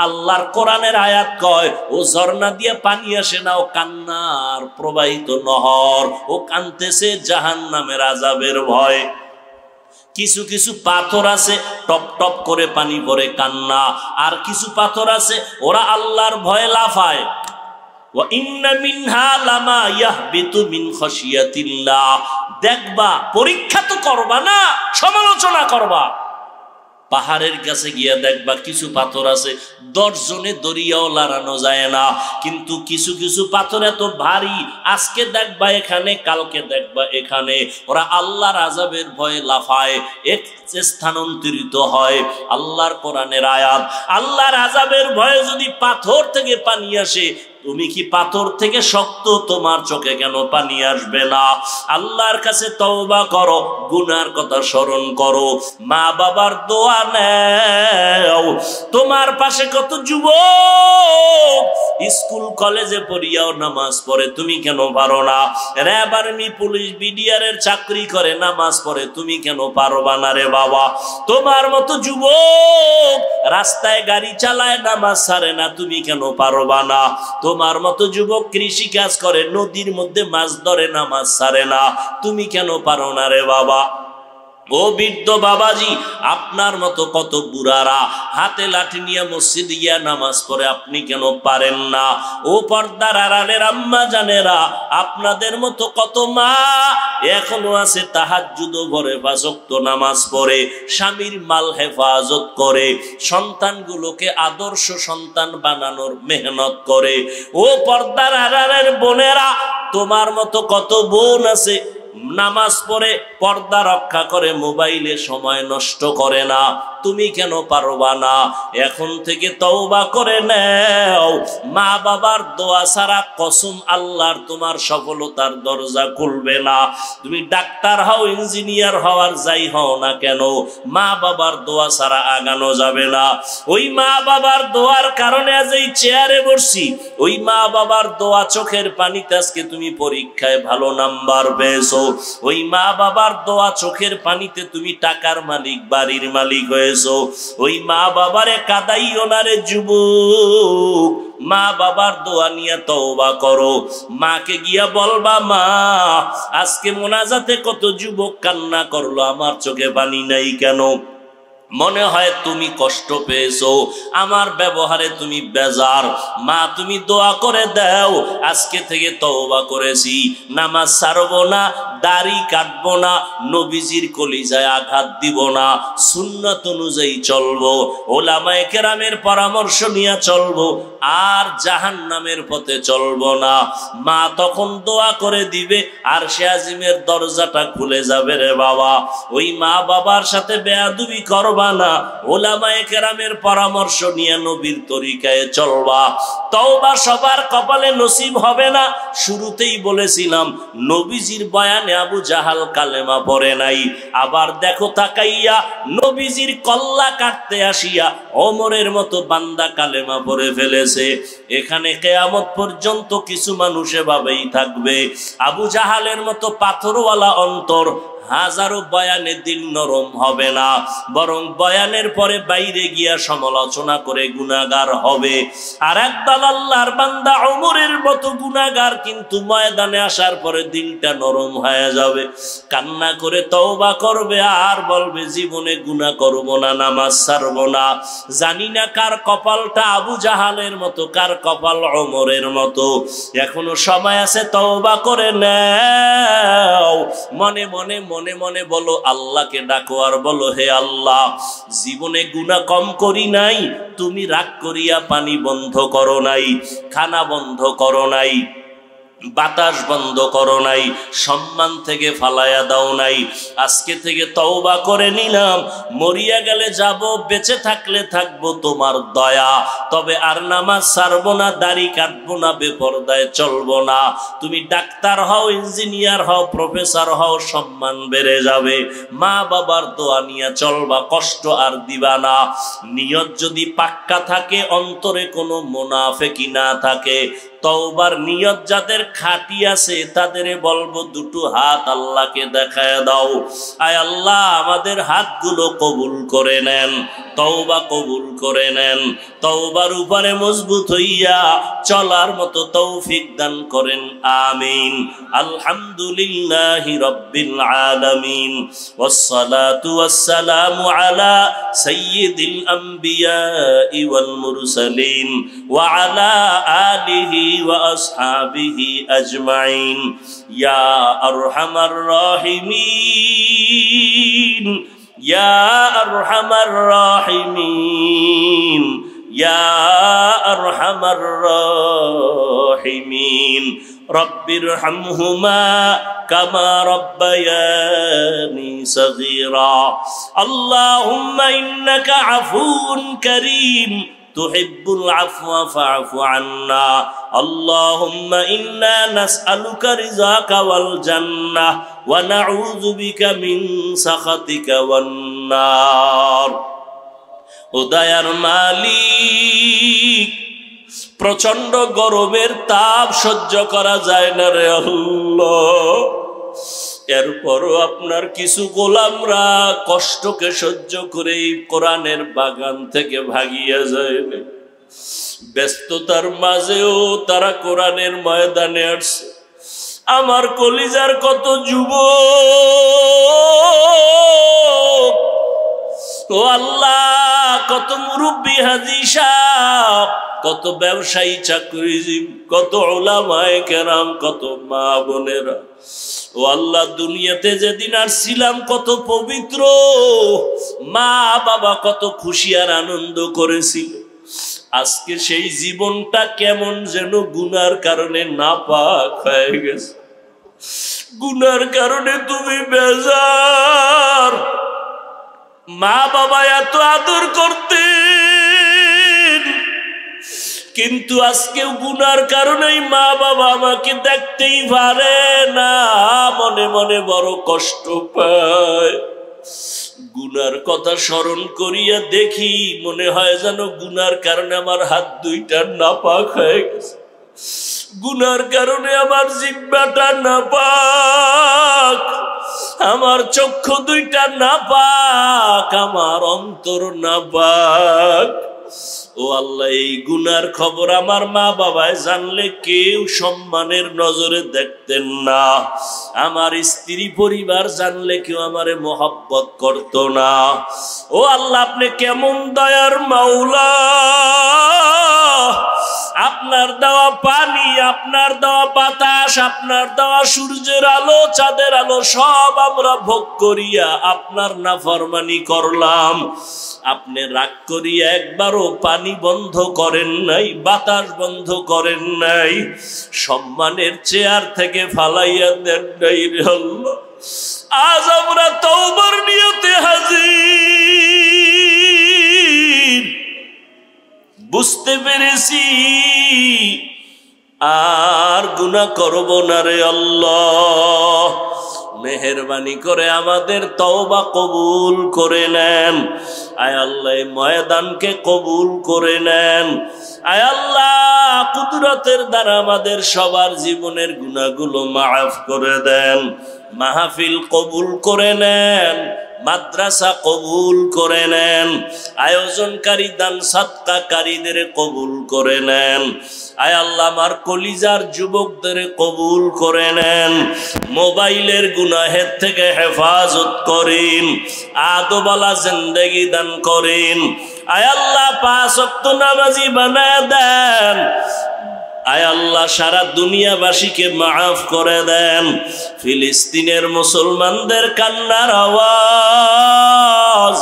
আল্লাহর কোরআনের আয়াত কয়, ও ঝর্ণা দিয়ে পানি আসে না, ও কান্নার প্রবাহিত নহর। ও কাঁদতেছে জাহান্নামের আযাবের ভয়। কিছু কিছু পাথর আছে টপ টপ করে পানি পড়ে কান্না, আর কিছু পাথর আছে ওরা আল্লাহর ভয়ে লাফায়। ওয়া ইন্না মিনহা লামা ইয়াহবিতু মিন খাশিয়াতিল্লাহ। দেখবা, পরীক্ষা তো করবা না, সমালোচনা করবা। পাহাড়ের কাছে গিয়া দেখবা কিছু পাথর আছে 10 জনে দরিয়াও লাড়ানো যায় না, কিন্তু কিছু কিছু পাথর এত ভারী, আজকে দেখবা এখানে, কালকে দেখবা এখানে। ওরা আল্লাহর আযাবের ভয়ে লাফায়, এক স্থানান্তরিত হয়। আল্লাহর কোরআনের আয়াত, আল্লাহর আযাবের ভয়ে যদি পাথর থেকে পানি আসে, তুমি কি পাথর থেকে শক্ত? তোমার চোখে কেন পানি আসবে না? আল্লাহর কাছে তওবা করো, গুনার কথা স্মরণ করো, মা বাবার দোয়া নেও। তোমার পাশে কত যুবক স্কুল কলেজে পড়িয়াও নামাজ পড়ে, তুমি কেন পারো না? র্যাব, আর্মি, পুলিশ, বিডিআরের চাকরি করে, নামাজ পড়ে, তুমি কেন পারবা না রে বাবা? তোমার মতো যুবক রাস্তায় গাড়ি চালায়, নামাজ ছাড়ে না, তুমি কেন পারবা না? তোমার মতো যুবক কৃষি কাজ করে, নদীর মধ্যে মাছ ধরে, নামাজ ছাড়ে না, তুমি কেন পারো না রে বাবা? ও বৃদ্ধ বাবাজি, আপনার মতো কত বুড়ারা হাতে লাঠি নিয়ে মসজিদ গিয়া নামাজ পড়ে, আপনি কেন পারেন না? ও পর্দার আড়ালের আম্মা জানেরা, আপনাদের মতো কত মা এখনো আছে তাহাজ্জুদ ভরে 5 ওয়াক্ত নামাজ পড়ে, স্বামীর মাল হেফাজত করে, সন্তানগুলোকে আদর্শ সন্তান বানানোর মেহনত করে। ও পর্দার আড়ালের বোনেরা, তোমার মতো কত বোন আছে নামাজ পড়ে, পর্দা রক্ষা করে, মোবাইলে সময় নষ্ট করে না, তুমি কেন পারবা না? এখন থেকে তওবা করে নাও। মা বাবার দোয়া ছাড়া কসম আল্লাহর তোমার সফলতার দরজা খুলবে না। তুমি ডাক্তার হও, ইঞ্জিনিয়ার হও, আর যাই হও না কেন, মা বাবার দোয়া ছাড়া আগানো যাবে না। ওই মা বাবার দোয়ার কারণে আজ এই চেয়ারে বসছি, ওই মা বাবার দোয়া, চোখের পানিতে আজকে তুমি পরীক্ষায় ভালো নাম্বার পেয়েছো, ওই মা বাবার দোয়া, চোখের পানিতে তুমি টাকার মালিক, বাড়ির মালিক হয়েছো। ওই মা বাবারে কাদাইও না রে যুবক, মা বাবার দোয়া নিয়ে তওবা করো। মাকে গিয়া বলবা, মা আজকে মোনাজাতে কত যুবক কান্না করলো, আমার চোখে পানি নাই কেন? মনে হয় তুমি কষ্ট পেয়েছো, আমার ব্যবহারে তুমি বেজার। মা তুমি দোয়া করে দাও, আজকে থেকে তওবা করেছি, নামাজ ছাড়বো না, দাড়ি কাটবো না, নবীজির কলিজায় আঘাত দিব না, সুন্নাত অনুযায়ী চলবো, ওলামায়ে কেরামের পরামর্শ নিয়ে চলবো, আর জাহান্নামের পথে চলবো না। মা তখন দোয়া করে দিবে, আর সে আজিমের দরজাটা খুলে যাবে রে বাবা। ওই মা বাবার সাথে বেয়াদবি করবা না, ওলামায়ে কেরামের পরামর্শ নিয়ে নবীর তরিকায় চলবা। তওবা সবার কপালে নসিব হবে না। শুরুতেই বলেছিলাম, নবীজির বয়ানে আবু জাহাল কালেমা পড়ে নাই, আবার দেখো তাকাইয়া নবীজির কল্লা কাটতে আসিয়া ওমরের মতো বান্দা কালেমা পড়ে ফেলেছে। এখানে কিয়ামত পর্যন্ত কিছু মানুষ এভাবেই থাকবে, আবু জাহালের মতো পাথরওয়ালা অন্তর, হাজারো বয়ানে দিল নরম হবে না, বরং বয়ানের পরে বাইরে গিয়া সমালোচনা করে গুনাহগার হবে। আর একদল আল্লাহর বান্দা ওমরের মতো গুনাহগার, কিন্তু ময়দানে আসার পরে দিলটা নরম হয়ে যাবে, কান্না করে তওবা করবে, আর বলবে জীবনে গুনাহ করব না, নামাজ ছাড়ব না। জানি না কার কপালটা আবু জাহালের মতো, কার কপাল ওমরের মতো। এখনো সময় আছে, তওবা করে নাও। মনে মনে মনে মনে বলো, আল্লাহকে ডাকো, আর বলো, হে আল্লাহ, জীবনে গুনাহ কম করি নাই, তুমি রাগ করিয়া পানি বন্ধ করো নাই, খানা বন্ধ করো নাই, বাতাস বন্ধ করো নাই, সম্মান থেকে ফালায়া দাও নাই। আজকে থেকে তওবা করে নিলাম, মরিয়া গেলে যাব, বেঁচে থাকলে থাকবো তোমার দয়া, তবে আর নামাজ ছাড়বো না, দাড়ি কাটবো না, বেপরদায় চলবো না। তুমি ডাক্তার হও, ইঞ্জিনিয়ার হও, প্রফেসর হও, সম্মান বেড়ে যাবে। মা বাবার দোয়া নিয়ে চলবা, কষ্ট আর দিবা না। নিয়ত যদি পাক্কা থাকে, অন্তরে কোনো মুনাফিকি না থাকে, তওবার নিয়ত যাদের খাঁটি আছে, তাদের বলবো দুটো হাত আল্লাহকে দেখায় দাও। আয় আল্লাহ, আমাদের হাতগুলো কবুল করে নেন, তওবা কবুল করে নেন, তওবার উপরে মজবুত হইয়া চলার মতো তৌফিক দান করেন, আমিন। আলহামদুলিল্লাহি রাব্বিল আলামিন, ওয়াসসালাতু ওয়াসসালামু আলা সাইয়্যিদিল আম্বিয়াই ওয়াল মুরসালিন ওয়া আলা আলিহি ওয়া আসহাবিহি আজমাইন। ইয়া আরহামার রাহিমিন, ইয়া আরহামার রাহিমিন, ইয়া আরহামার রাহিমিন। রব্বিরহামহুমা কামা রব্বায়ানি সগীরা। আল্লাহুম্মা ইন্নাকা আফুউন কারীম তুহিব্বুল আফওয়া ফা'ফু আন্না। আল্লাহুম্মা ইন্না নাসআলুকা রিযাকা ওয়াল জান্নাহ ওয়া নাউযু বিকা মিন সাখাতিকা ওয়ান নার। ও দয়ার মালিক, প্রচন্ড গরমের তাপ সহ্য করা যায় না রে আল্লাহ, এরপরও আপনার কিছু গোলামরা কষ্টকে সহ্য করে এই কোরআনের বাগান থেকে ভাগিয়া যায় না। ব্যস্ততার মাঝেও তারা কোরআনের ময়দানে আসছে। আমার কলিজার কত যুবক, ও আল্লাহ, কত মুরব্বী হাজী সাহেব, কত ব্যবসায়ী চাকরিজীবী, কত উলামায়ে কেরাম, কত মা বোনেরা, ও আল্লাহ, দুনিয়াতে যেদিন আসছিলাম কত পবিত্র, মা বাবা কত খুশি আর আনন্দ করেছিল। আজকে সেই জীবনটা কেমন যেন গুনার কারণে নাপাক হয়ে গেছে। গুনার কারণে তুমি বেজার। মা বাবা এত আদর করতেন, কিন্তু আজকেও গুনার কারণেই মা বাবা আমাকে দেখতেই পারে না, মনে মনে বড় কষ্ট পায়। গুনার কথা স্মরণ করিয়া দেখি, মনে হয় যেন গুনার কারণে আমার হাত দুইটা নাপাক হয়ে গেছে, গুনার কারণে আমার জিহ্বাটা নাপাক, আমার চক্ষু দুইটা নাপাক, আমার অন্তর নাপাক। ও আল্লাহ, এই গুনার খবর আমার মা বাবায় জানলে কেউ সম্মানের নজরে দেখতেন না। আমার স্ত্রী পরিবার জানলে কেউ আমারে মোহাব্বত করত না। ও আল্লাহ, আপনি কেমন দয়ার মাওলা! আপনার দেওয়া পানি, আপনার দেওয়া বাতাস, আপনার দেওয়া সূর্যের আলো, চাঁদের আলো সব আমরা ভোগ করিয়া আপনার নাফরমানি করলাম। আপনি রাগ করিয়া একবারও পানি বন্ধ করেন নাই, বাতাস বন্ধ করেন নাই, সম্মানের চেয়ার থেকে ফালাইয়া দেন নাই রে আল্লাহ। আজ আমরা তওবার নিয়তে হাজির, বুঝতে পেরেছি আর গুনাহ করব না রে আল্লাহ। মেহেরবানি করে আমাদের তওবা কবুল করে নেন। আয় আল্লাহ, ময়দানকে কবুল করে নেন। আয় আল্লাহ, কুদরতের দ্বারা আমাদের সবার জীবনের গুনাহগুলো মাফ করে দেন। মাহফিল কবুল করে নেন, মাদ্রাসা কবুল করে নেন, আয়োজনকারী দান সাদকাকারীদের কবুল করে নেন। আয় আল্লাহ, আমার কলিজার যুবকদের কবুল করে নেন। মোবাইলের গুনাহের থেকে হেফাজত করেন, আদবালা জিন্দেগি দান করেন। আয় আল্লাহ, 5 ওয়াক্ত নামাজি বানায় দেন। আয় আল্লাহ, সারা দুনিয়াবাসীকে মাফ করে দেন। ফিলিস্তিনের মুসলমানদের কান্নার আওয়াজ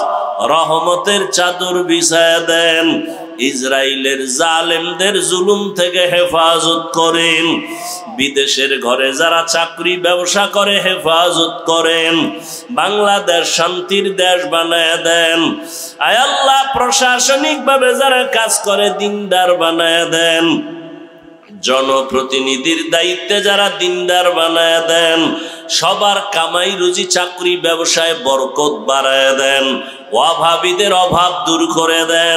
রহমতের চাদর বিছায়া দেন। ইসরায়েলের জালেমদের জুলুম থেকে হেফাজত করেন। বিদেশের ঘরে যারা চাকরি ব্যবসা করে হেফাজত করেন। বাংলাদেশ শান্তির দেশ বানায় দেন। আয় আল্লাহ, প্রশাসনিকভাবে যারা কাজ করে দিনদার বানায় দেন। জনপ্রতিনিধির দায়িত্বে যারা দিনদার বানায় দেন। সবার কামাই রুজি চাকরি ব্যবসায় বরকত বাড়ায় দেন। অভাবীদের অভাব দূর করে দেন।